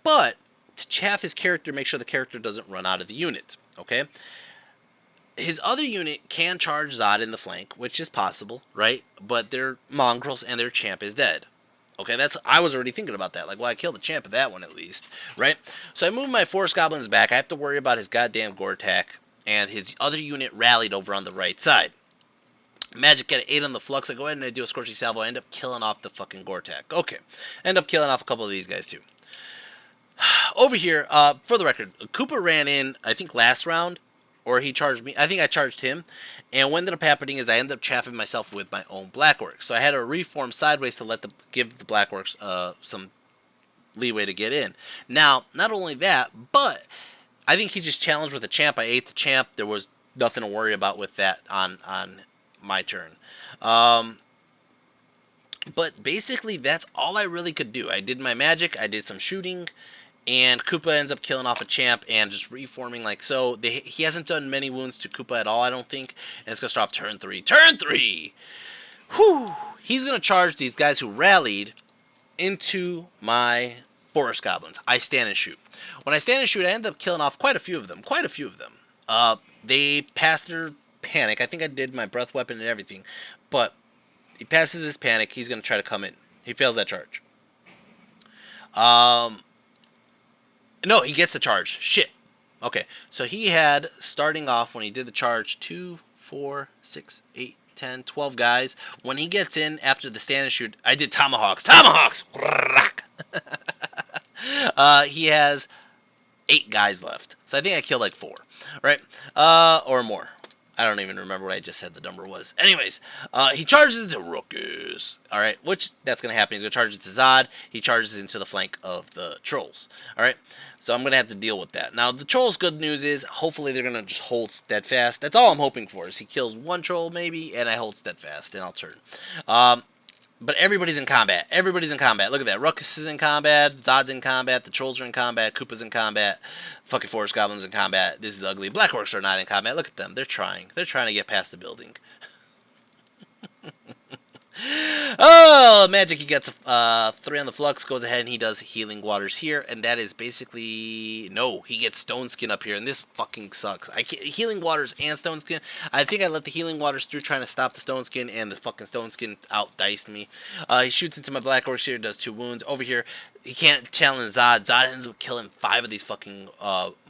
but to chaff his character, make sure the character doesn't run out of the unit, okay? His other unit can charge Zod in the flank, which is possible, right? But they're mongrels and their champ is dead. Okay, I was already thinking about that. Like, well, I killed the champ of that one at least, right? So I move my Force Goblins back. I have to worry about his goddamn Gortak, and his other unit rallied over on the right side. Magic at 8 on the flux. I go ahead and I do a Scorching Salvo. I end up killing off the fucking Gortak. Okay. End up killing off a couple of these guys too. Over here, for the record, Cooper ran in, I think, last round, or he charged me. I think I charged him. And what ended up happening is I ended up chaffing myself with my own Black Orcs. So I had to reform sideways to give the Black Orcs some leeway to get in. Now, not only that, but I think he just challenged with a champ. I ate the champ. There was nothing to worry about with that on my turn. But basically, that's all I really could do. I did my magic. I did some shooting. And Koopa ends up killing off a champ and just reforming like so. He hasn't done many wounds to Koopa at all, I don't think. And it's going to start off turn 3. Turn 3! Whew! He's going to charge these guys who rallied into my Forest Goblins. I stand and shoot. When I stand and shoot, I end up killing off quite a few of them. They passed their panic. I think I did my breath weapon and everything. But he passes his panic. He's going to try to come in. He fails that charge. No, he gets the charge. Shit. Okay, so he had, starting off when he did the charge, 2, 4, 6, 8, 10, 12 guys. When he gets in after the stand and shoot, I did tomahawks. Tomahawks! He has 8 guys left. So I think I killed like 4, right? Or more. I don't even remember what I just said the number was. Anyways, he charges into Ruckus. Alright, which that's going to happen. He's going to charge into Zod. He charges into the flank of the Trolls. Alright, so I'm going to have to deal with that. Now, the Trolls' good news is, hopefully they're going to just hold steadfast. That's all I'm hoping for, is he kills 1 Troll maybe, and I hold steadfast, and I'll turn. But everybody's in combat. Everybody's in combat. Look at that. Ruckus is in combat. Zod's in combat. The Trolls are in combat. Koopa's in combat. Fucking Forest Goblins in combat. This is ugly. Black Orcs are not in combat. Look at them. They're trying. They're trying to get past the building. Oh, magic. He gets 3 on the flux, goes ahead and he does healing waters here, and that is basically no. He gets stone skin up here, and this fucking sucks. Healing waters and stone skin. I think I let the healing waters through trying to stop the stone skin, and the fucking stone skin outdiced me. He shoots into my Black Orcs here, does 2 wounds. Over here, he can't challenge Zod. Zod ends up killing 5 of these fucking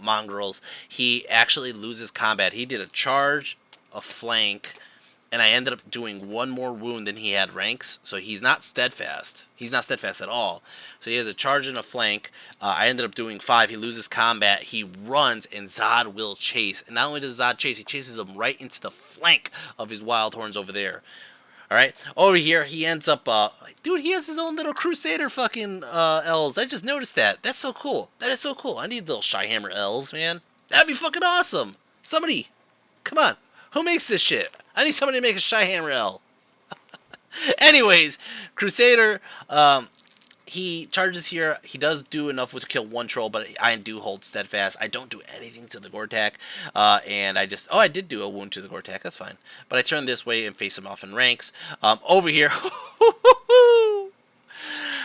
mongrels. He actually loses combat. He did a charge, a flank, and I ended up doing 1 more wound than he had ranks, so he's not steadfast. He's not steadfast at all. So he has a charge and a flank. I ended up doing 5. He loses combat. He runs, and Zod will chase. And not only does Zod chase, he chases him right into the flank of his wild horns over there. Alright, over here, he ends up, dude, he has his own little Crusader fucking elves. I just noticed that. That's so cool. That is so cool. I need little Shyhammer elves, man. That'd be fucking awesome. Somebody, come on. Who makes this shit? I need somebody to make a Shyhammer L. Anyways, Crusader, he charges here. He does do enough to kill 1 troll, but I do hold steadfast. I don't do anything to the Gortak. And I just, I did do a wound to the Gortak. That's fine. But I turn this way and face him off in ranks. Over here,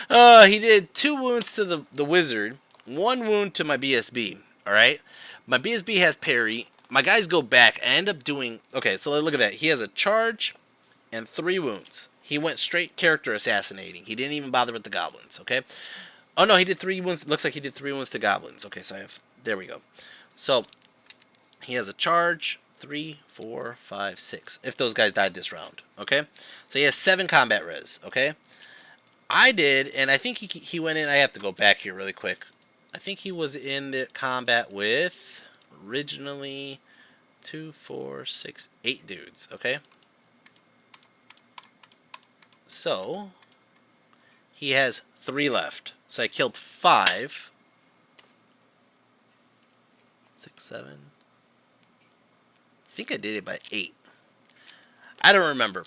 he did 2 wounds to the wizard, 1 wound to my BSB. All right, my BSB has parry. My guys go back. I end up doing... Okay, so look at that. He has a charge and 3 wounds. He went straight character assassinating. He didn't even bother with the goblins, okay? Oh, no, he did 3 wounds. Looks like he did 3 wounds to goblins. Okay, so I have... There we go. So, he has a charge, 3, 4, 5, 6. If those guys died this round, okay? So he has 7 combat res, okay? I did, and I think he went in... I have to go back here really quick. I think he was in the combat with... Originally 2, 4, 6, 8 dudes, okay? So he has 3 left. So I killed 5. 6, 7. I think I did it by 8. I don't remember.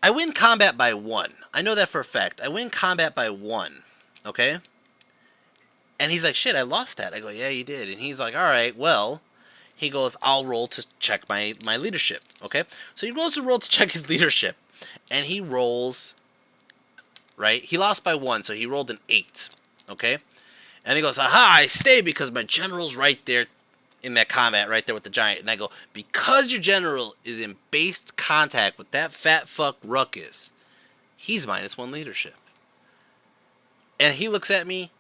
I win combat by 1. I know that for a fact. I win combat by 1, okay? And he's like, shit, I lost that. I go, yeah, you did. And he's like, all right, well, he goes, I'll roll to check my leadership, okay? So he rolls to roll to check his leadership. And he rolls, right? He lost by 1, so he rolled an 8, okay? And he goes, aha, I stay because my general's right there in that combat, right there with the giant. And I go, because your general is in base contact with that fat fuck Ruckus, he's -1 leadership. And he looks at me.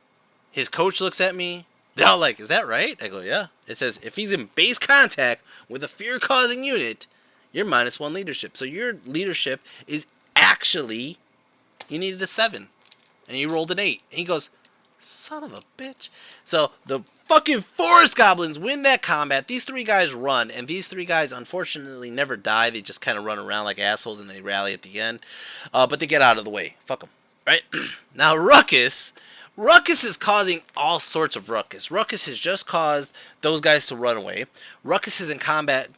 His coach looks at me. They're all like, is that right? I go, yeah. It says, if he's in base contact with a fear-causing unit, you're -1 leadership. So your leadership is actually, you needed a 7. And you rolled an 8. And he goes, Son of a bitch. So the fucking forest goblins win that combat. These three guys run, and these three guys unfortunately never die. They just kind of run around like assholes, and they rally at the end. But they get out of the way. Fuck them. Right? Now Ruckus. Ruckus is causing all sorts of ruckus. Ruckus has just caused those guys to run away. Ruckus is in combat.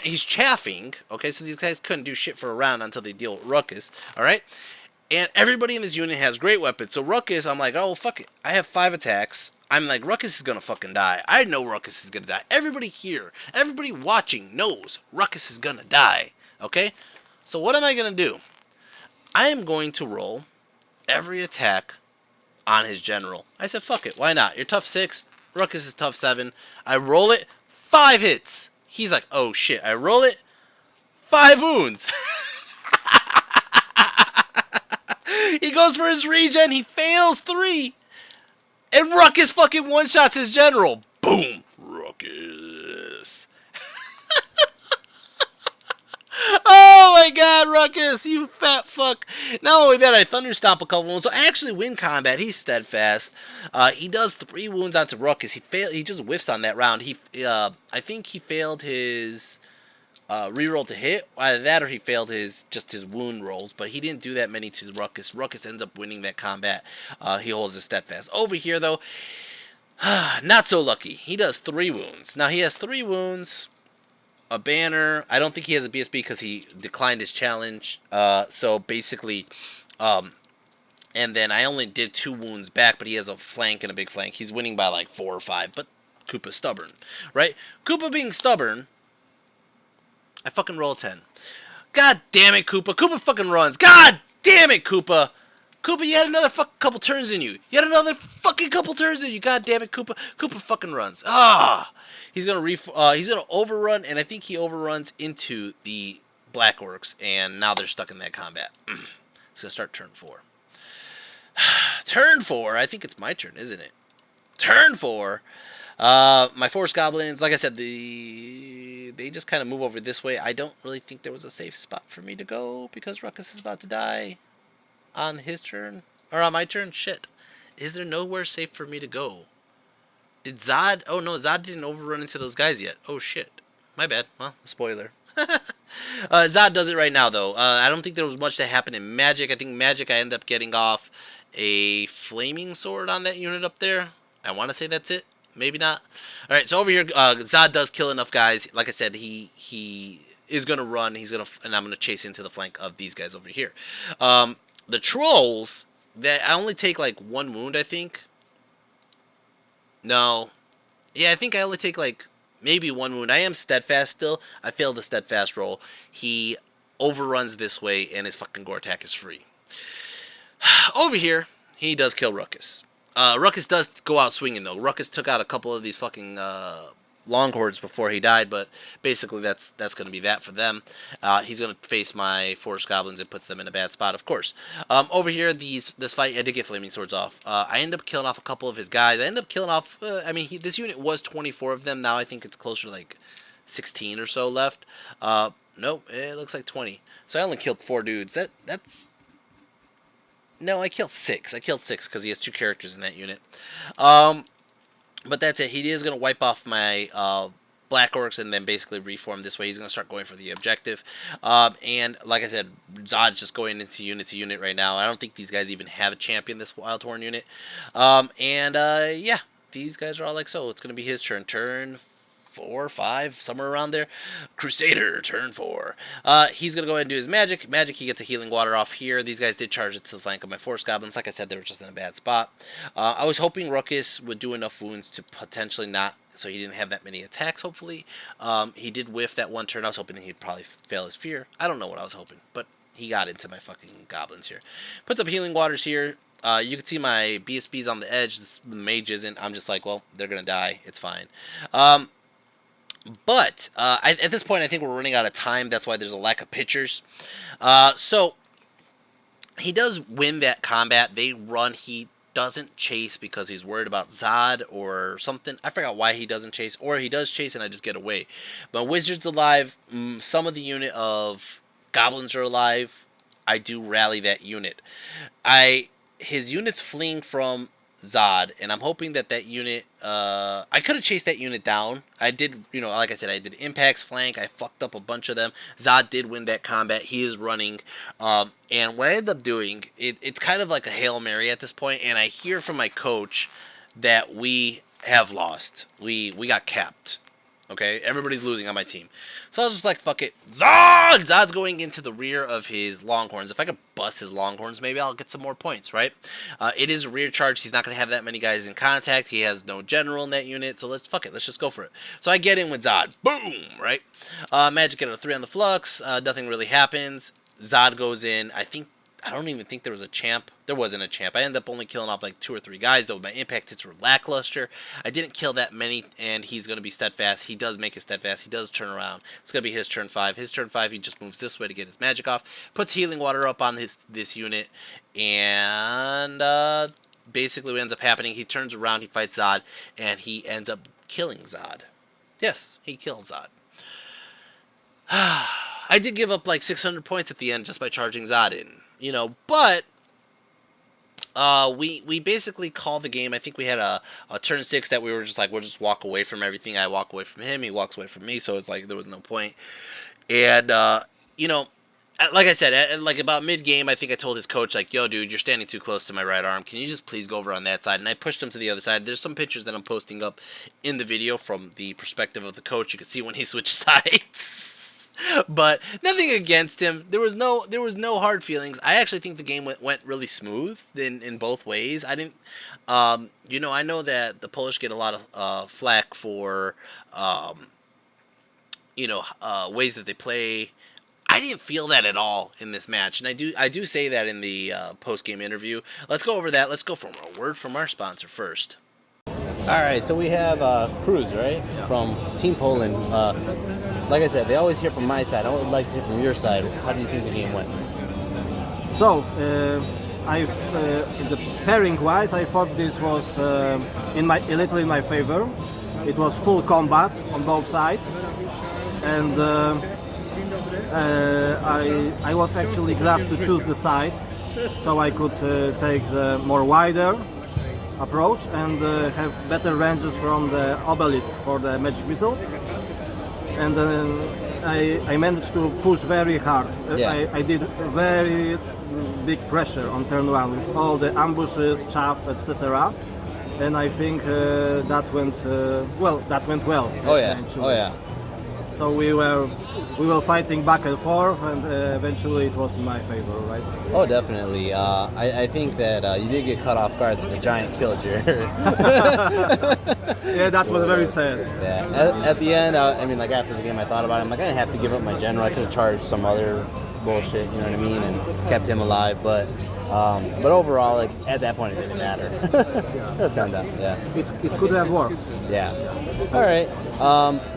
He's chaffing. Okay, so these guys couldn't do shit for a round until they deal with Ruckus. All right? And everybody in this unit has great weapons. So Ruckus, I'm like, oh, fuck it. I have 5 attacks. I'm like, Ruckus is going to fucking die. I know Ruckus is going to die. Everybody here, everybody watching knows Ruckus is going to die. Okay? So what am I going to do? I am going to roll every attack on his general. I said, fuck it. Why not? You're tough 6. Ruckus is tough 7. I roll it. 5 hits. He's like, oh, shit. I roll it. 5 wounds. He goes for his regen. He fails 3. And Ruckus fucking one-shots his general. Boom. Ruckus. Oh my god, Ruckus, you fat fuck. Not only that, I thunderstomp a couple wounds. So I actually win combat. He's steadfast. He does 3 wounds onto Ruckus. He just whiffs on that round. I think he failed his reroll to hit. Either that or he failed his wound rolls, but he didn't do that many to Ruckus. Ruckus ends up winning that combat. He holds his steadfast. Over here though, not so lucky. He does 3 wounds. Now he has 3 wounds, a banner. I don't think he has a BSB because he declined his challenge. So basically, and then I only did 2 wounds back, but he has a flank and a big flank. He's winning by like 4 or 5, but Koopa's stubborn, right? Koopa being stubborn, I fucking roll a 10. God damn it, Koopa. Koopa fucking runs. God damn it, Koopa. Koopa, you had another fucking couple turns in you. You had another fucking couple turns in you. God damn it, Koopa. Koopa fucking runs. He's gonna overrun, and I think he overruns into the Black Orcs, and now they're stuck in that combat. It's gonna start turn 4. Turn 4. I think it's my turn, isn't it? Turn 4. My forest goblins, like I said, they just kind of move over this way. I don't really think there was a safe spot for me to go because Ruckus is about to die on his turn. Or on my turn? Shit. Is there nowhere safe for me to go? Did Zod... Oh, no, Zod didn't overrun into those guys yet. Oh, shit. My bad. Well, spoiler. Zod does it right now, though. I don't think there was much that happened in Magic. I think Magic, I end up getting off a flaming sword on that unit up there. I want to say that's it. Maybe not. All right, so over here, Zod does kill enough guys. Like I said, he is going to run. And I'm going to chase into the flank of these guys over here. The trolls, I only take like 1 wound, I think. No. Yeah, I think I only take like maybe 1 wound. I am steadfast still. I failed the steadfast roll. He overruns this way, and his fucking gore attack is free. Over here, he does kill Ruckus. Ruckus does go out swinging, though. Ruckus took out a couple of these fucking longhorns before he died, but basically that's going to be that for them. He's going to face my forest goblins and puts them in a bad spot, of course. Over here, this fight, I did get flaming swords off. I ended up killing off a couple of his guys. I ended up killing off, this unit was 24 of them. Now I think it's closer to like 16 or so left. Nope, it looks like 20. So I only killed 4 dudes. That's... No, I killed 6. I killed 6 because he has 2 characters in that unit. But that's it. He is going to wipe off my Black Orcs and then basically reform this way. He's going to start going for the objective. And like I said, Zod's just going into unit to unit right now. I don't think these guys even have a champion, this Wild Torn unit. Yeah, these guys are all like so. It's going to be his turn. Turn 4, 5, somewhere around there. Crusader, turn 4. He's going to go ahead and do his magic. Magic, he gets a healing water off here. These guys did charge it to the flank of my forest goblins. Like I said, they were just in a bad spot. I was hoping Ruckus would do enough wounds to potentially not, so he didn't have that many attacks, hopefully. He did whiff that 1 turn. I was hoping that he'd probably fail his fear. I don't know what I was hoping, but he got into my fucking goblins here. Puts up healing waters here. You can see my BSB's on the edge. The mage isn't. I'm just like, well, they're going to die. It's fine. But at this point, I think we're running out of time. That's why there's a lack of pictures. So he does win that combat. They run. He doesn't chase because he's worried about Zod or something. I forgot why he doesn't chase. Or he does chase and I just get away. But Wizard's alive. Some of the unit of Goblins are alive. I do rally that unit. His unit's fleeing from Zod, and I'm hoping that that unit. I could have chased that unit down. I did, like I said, I did impacts, flank. I fucked up a bunch of them. Zod did win that combat. He is running, and what I ended up doing, it's kind of like a Hail Mary at this point. And I hear from my coach that we have lost. We got capped. Okay, everybody's losing on my team. So I was just like, fuck it. Zod! Zod's going into the rear of his Longhorns. If I could bust his Longhorns, maybe I'll get some more points, right? It is a rear charge. He's not going to have that many guys in contact. He has no general in that unit. So fuck it. Let's just go for it. So I get in with Zod. Boom! Right? Magic get a 3 on the flux. Nothing really happens. Zod goes in. I don't even think there was a champ. There wasn't a champ. I ended up only killing off like 2 or 3 guys, though my impact hits were lackluster. I didn't kill that many, and he's going to be steadfast. He does make it steadfast. He does turn around. It's going to be his turn 5. His turn 5, he just moves this way to get his magic off. Puts healing water up on this unit, and basically what ends up happening, he turns around, he fights Zod, and he ends up killing Zod. Yes, he kills Zod. I did give up like 600 points at the end just by charging Zod in. But we basically called the game. I think we had a turn 6 that we were just like, we'll just walk away from everything. I walk away from him, he walks away from me, so it's like there was no point. And like I said, like about mid-game, I think I told his coach, like, yo, dude, you're standing too close to my right arm. Can you just please go over on that side? And I pushed him to the other side. There's some pictures that I'm posting up in the video from the perspective of the coach. You can see when he switched sides. But nothing against him. There was no hard feelings. I actually think the game went really smooth in both ways. I didn't, I know that the Polish get a lot of flack for, ways that they play. I didn't feel that at all in this match, and I do say that in the post game interview. Let's go over that. Let's go from a word from our sponsor first. All right, so we have Cruz, right, from Team Poland. Like I said, they always hear from my side. I would like to hear from your side. How do you think the game went? So, in the pairing-wise, I thought this was a little in my favor. It was full combat on both sides, and I was actually glad to choose the side, so I could take the more wider approach and have better ranges from the obelisk for the magic missile. And I managed to push very hard. Yeah. I did very big pressure on turn 1 with all the ambushes, chaff, etc. And I think that went well. Oh yeah. Eventually. Oh yeah. So we were fighting back and forth, and eventually it was in my favor, right? Oh, definitely. I think that you did get caught off guard that the giant killed you. Yeah, that was very sad. Yeah. At the end, like after the game, I thought about it. I'm like, I didn't have to give up my general. I could have charged some other bullshit, you know what I mean, and kept him alive. But overall, like at that point, it didn't matter. It was kind of yeah. It could have worked. Yeah. All right.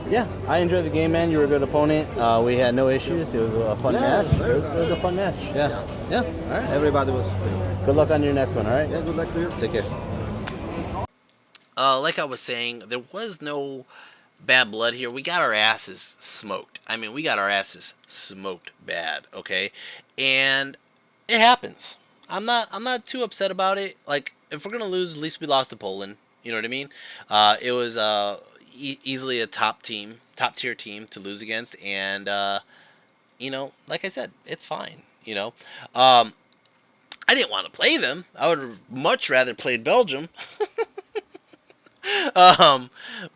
Yeah, I enjoyed the game, man. You were a good opponent. We had no issues. It was a fun match. It was a fun match. Yeah. Yeah. All right. Everybody was good. Good luck on your next one. All right. Yeah, good luck to you. Take care. Like I was saying, there was no bad blood here. We got our asses smoked. I mean, we got our asses smoked bad. Okay, and it happens. I'm not too upset about it. Like, if we're gonna lose, at least we lost to Poland. You know what I mean? It was easily a top tier team to lose against, and like I said, it's fine. I didn't want to play them. I would have much rather played Belgium.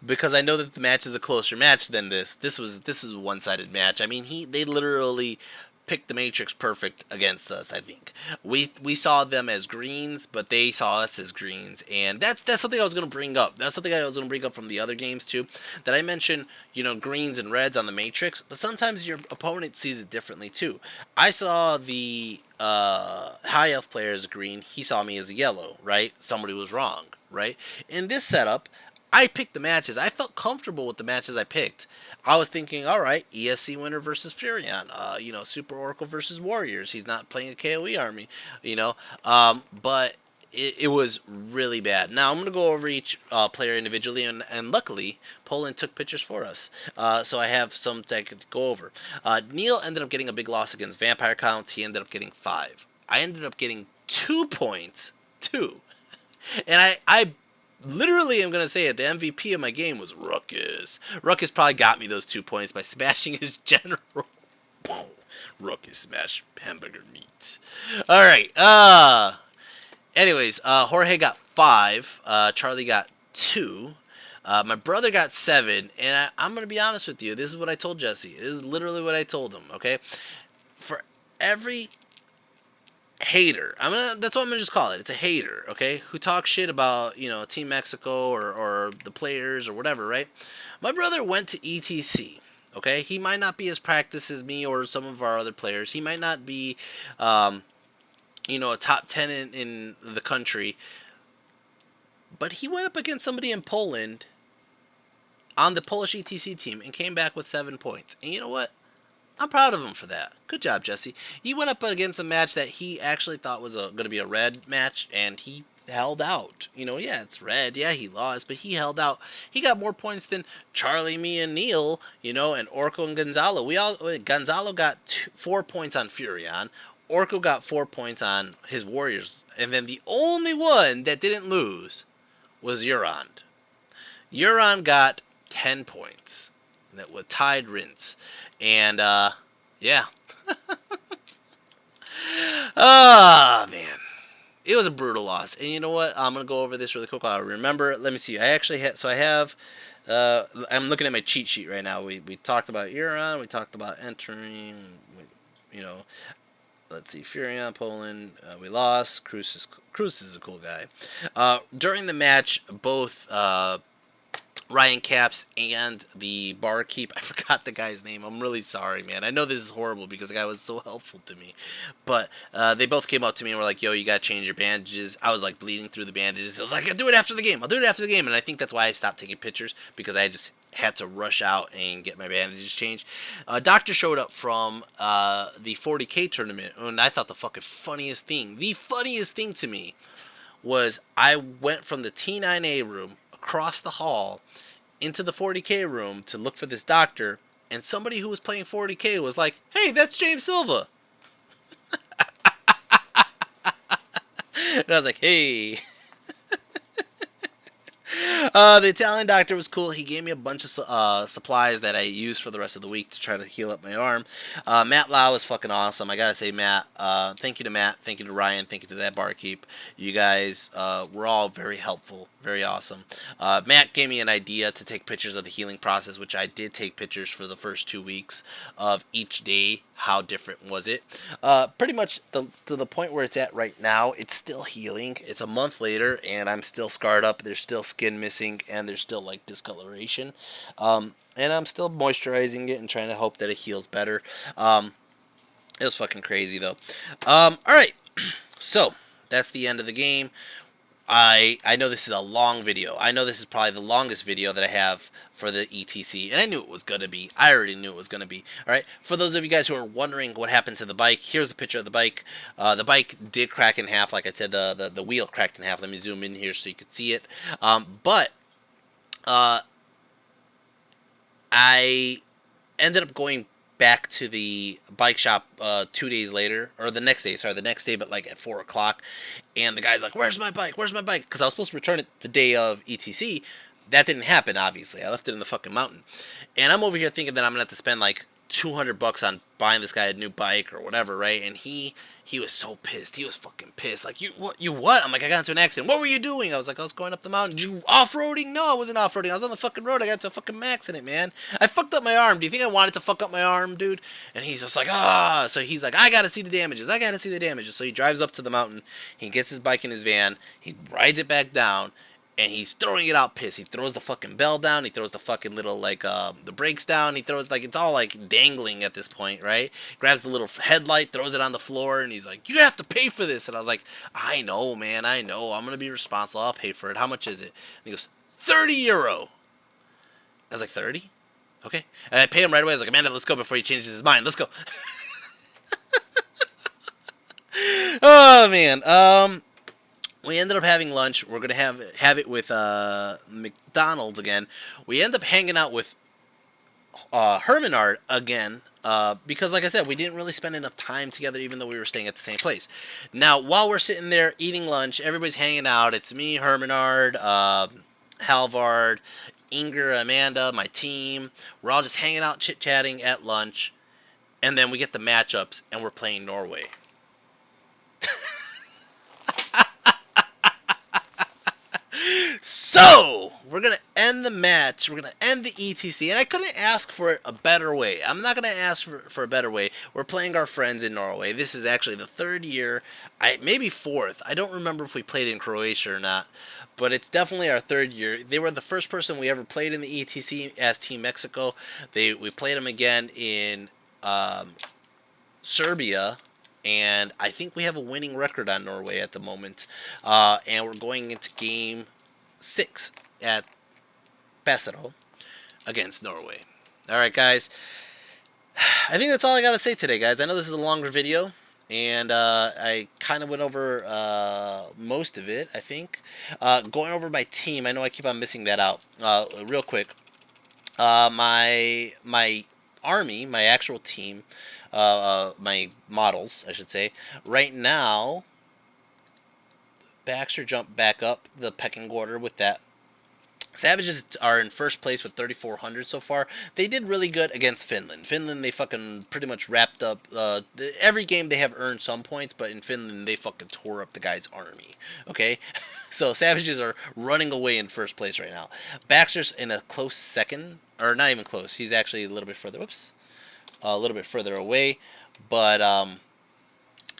Because I know that the match is a closer match than this. This is a one-sided match. I mean, they literally picked the Matrix perfect against us. I think we saw them as greens, but they saw us as greens, and that's something I was going to bring up. That's something I was going to bring up from the other games too. That I mentioned, greens and reds on the Matrix, but sometimes your opponent sees it differently too. I saw the high elf player as a green. He saw me as a yellow. Right? Somebody was wrong. Right? In this setup, I picked the matches. I felt comfortable with the matches I picked. I was thinking, all right, ESC winner versus Furion. Super Oracle versus Warriors. He's not playing a KOE army. But it was really bad. Now I'm gonna go over each player individually, and luckily Poland took pictures for us, so I have some that I could go over. Neil ended up getting a big loss against Vampire Counts. He ended up getting 5. I ended up getting 2 points. 2. And I literally am going to say it. The MVP of my game was Ruckus. Ruckus probably got me those 2 points by smashing his general. Ruckus smash hamburger meat. All right. Anyways, Jorge got 5. Charlie got 2. My brother got 7. And I'm going to be honest with you. This is what I told Jesse. This is literally what I told him, okay? For every hater, that's what I'm gonna just call it. It's a hater, okay, who talks shit about, Team Mexico or the players or whatever, right? My brother went to ETC. Okay, he might not be as practiced as me or some of our other players. He might not be, a top 10 in the country, but he went up against somebody in Poland on the Polish ETC team and came back with 7 points. And you know what? I'm proud of him for that. Good job, Jesse. He went up against a match that he actually thought was going to be a red match, and he held out. Yeah, it's red. Yeah, he lost, but he held out. He got more points than Charlie, me, and Neil, and Orco and Gonzalo. Gonzalo got 4 points on Furion. Orco got 4 points on his Warriors. And then the only one that didn't lose was Euron. Euron got 10 points. That was tied rinse. And, yeah. Ah, man. It was a brutal loss. And you know what? I'm going to go over this really quick. I'll remember. Let me see. I actually have, I'm looking at my cheat sheet right now. We talked about Euron. We talked about entering, let's see, Furion, Poland. We lost. Cruz is a cool guy. During the match, both, Ryan Caps and the barkeep. I forgot the guy's name. I'm really sorry, man. I know this is horrible because the guy was so helpful to me. But they both came up to me and were like, yo, you got to change your bandages. I was like bleeding through the bandages. I was like, I'll do it after the game. And I think that's why I stopped taking pictures, because I just had to rush out and get my bandages changed. Doctor showed up from the 40K tournament, and I thought the funniest thing to me was I went from the T9A room across the hall into the 40K room to look for this doctor, and somebody who was playing 40K was like, hey, that's James Silva. And I was like, hey. The Italian doctor was cool. He gave me a bunch of supplies that I used for the rest of the week to try to heal up my arm. Matt Lau was fucking awesome. I gotta say, Matt, thank you to Matt, thank you to Ryan, thank you to that barkeep. You guys were all very helpful, very awesome. Matt gave me an idea to take pictures of the healing process, which I did take pictures for the first 2 weeks of each day. How different was it? Pretty much to the point where it's at right now, it's still healing. It's a month later, and I'm still scarred up. There's still skin missing, and there's still, like, discoloration. And I'm still moisturizing it and trying to hope that it heals better. It was fucking crazy, though. Alright, so that's the end of the game. I know this is a long video. I know this is probably the longest video that I have for the ETC, and I knew it was going to be. I already knew it was going to be. Alright, for those of you guys who are wondering what happened to the bike, here's a picture of the bike. The bike did crack in half, like I said, the wheel cracked in half. Let me zoom in here so you can see it. I ended up going back to the bike shop 2 days later, or the next day, but like at 4 o'clock, and the guy's like, where's my bike, because I was supposed to return it the day of ETC. That didn't happen, obviously. I left it in the fucking mountain, and I'm over here thinking that I'm gonna have to spend like $200 on buying this guy a new bike or whatever, right? And he was so pissed. He was fucking pissed. Like, you what? I'm like, I got into an accident. What were you doing? I was like, I was going up the mountain. You off-roading? No, I wasn't off-roading. I was on the fucking road. I got into a fucking accident, man. I fucked up my arm. Do you think I wanted to fuck up my arm, dude? And he's just like, ah. So he's like, I gotta see the damages. So he drives up to the mountain. He gets his bike in his van. He rides it back down. And he's throwing it out pissed. He throws the fucking bell down. He throws the fucking little, like, the brakes down. He throws, like, it's all, like, dangling at this point, right? Grabs the little headlight, throws it on the floor, and he's like, you have to pay for this. And I was like, I know, man, I know. I'm going to be responsible. I'll pay for it. How much is it? And he goes, 30 euro. I was like, 30? Okay. And I pay him right away. I was like, Amanda, let's go before he changes his mind. Let's go. Oh, man. We ended up having lunch. We're gonna have it with McDonald's again. We end up hanging out with Hermanard again Because, like I said, we didn't really spend enough time together, even though we were staying at the same place. Now, while we're sitting there eating lunch, everybody's hanging out. It's me, Hermanard, Halvard, Inger, Amanda, my team. We're all just hanging out, chit-chatting at lunch. And then we get the matchups, and we're playing Norway. So, we're going to end the match. We're going to end the ETC. And I couldn't ask for a better way. I'm not going to ask for a better way. We're playing our friends in Norway. This is actually the third year. Maybe fourth. I don't remember if we played in Croatia or not. But it's definitely our third year. They were the first person we ever played in the ETC as Team Mexico. We played them again in Serbia. And I think we have a winning record on Norway at the moment. And we're going into game 6 at Pesaro against Norway. Alright, guys. I think that's all I got to say today, guys. I know this is a longer video, and I kind of went over most of it, I think. Going over my team, I know I keep on missing that out. Real quick. My army, my actual team, my models, I should say, right now, Baxter jumped back up the pecking order with that. Savages are in first place with 3,400 so far. They did really good against Finland. Finland, they fucking pretty much wrapped up. Every game they have earned some points, but in Finland, they fucking tore up the guy's army. Okay? So Savages are running away in first place right now. Baxter's in a close second. Or not even close. He's actually a little bit further. Whoops. A little bit further away. But,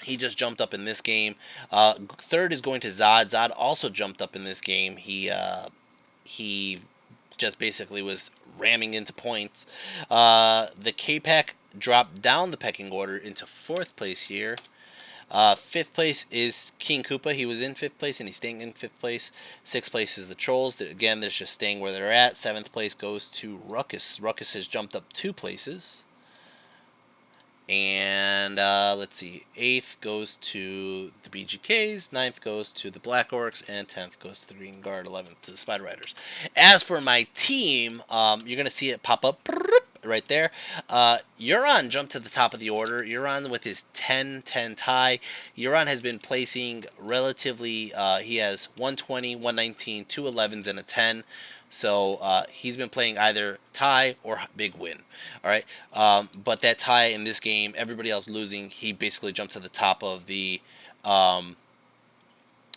he just jumped up in this game. Third is going to Zod. Zod also jumped up in this game. He just basically was ramming into points. The K-Pack dropped down the pecking order into fourth place here. Fifth place is King Koopa. He was in fifth place, and he's staying in fifth place. Sixth place is the Trolls. Again, they're just staying where they're at. Seventh place goes to Ruckus. Ruckus has jumped up 2 places. And let's see, 8th goes to the BGKs, 9th goes to the Black Orcs, and 10th goes to the Green Guard, 11th to the Spider Riders. As for my team, you're going to see it pop up right there. Euron jumped to the top of the order. Euron with his 10-10 tie. Euron has been placing relatively, he has 120, 119, 2 11s, and a 10. So he's been playing either tie or big win. All right, but that tie in this game, everybody else losing, he basically jumped to the top of the.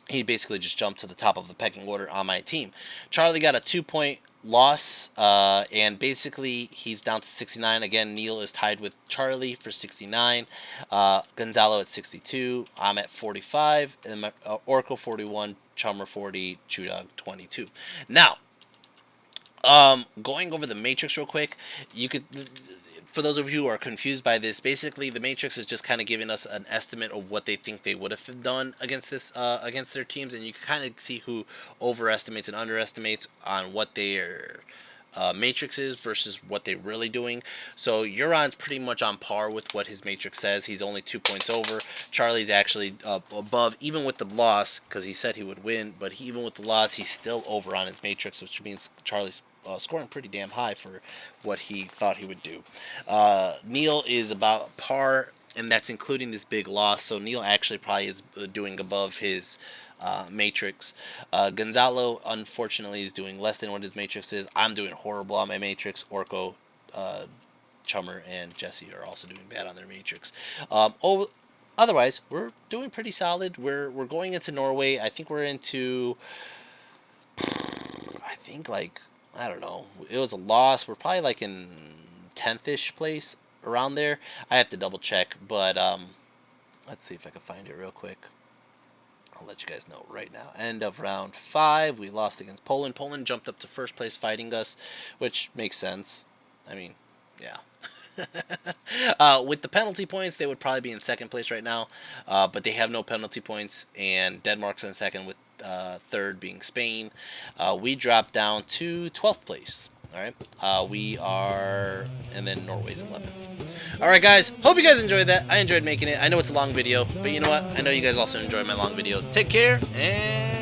He basically just jumped to the top of the pecking order on my team. Charlie got a 2-point loss, and basically he's down to 69. Again, Neil is tied with Charlie for 69. Gonzalo at 62. I'm at 45, and my, Orko 41, Chummer 40, Chewdog 22. Now. Going over the Matrix real quick, you could, for those of you who are confused by this, basically the Matrix is just kind of giving us an estimate of what they think they would have done against this, against their teams, and you can kind of see who overestimates and underestimates on what their Matrix is versus what they're really doing. So Euron's pretty much on par with what his Matrix says. He's only 2 points over. Charlie's actually above, even with the loss, because he said he would win, but even with the loss, he's still over on his Matrix, which means Charlie's scoring pretty damn high for what he thought he would do. Neil is about par, and that's including this big loss, so Neil actually probably is doing above his Matrix. Gonzalo, unfortunately, is doing less than what his Matrix is. I'm doing horrible on my Matrix. Orko, Chummer, and Jesse are also doing bad on their Matrix. Otherwise, we're doing pretty solid. We're going into Norway. I think we're into... I think, like... I don't know. It was a loss. We're probably like in 10th-ish place, around there. I have to double check, but let's see if I can find it real quick. I'll let you guys know right now. End of round 5. We lost against Poland. Poland jumped up to first place fighting us, which makes sense. I mean, yeah. With the penalty points, they would probably be in second place right now, but they have no penalty points, and Denmark's in second with third being Spain. We dropped down to 12th place. All right, we are, and then Norway's 11th. All right, guys, hope you guys enjoyed that. I enjoyed making it. I know it's a long video, but you know what? I know you guys also enjoy my long videos. Take care, and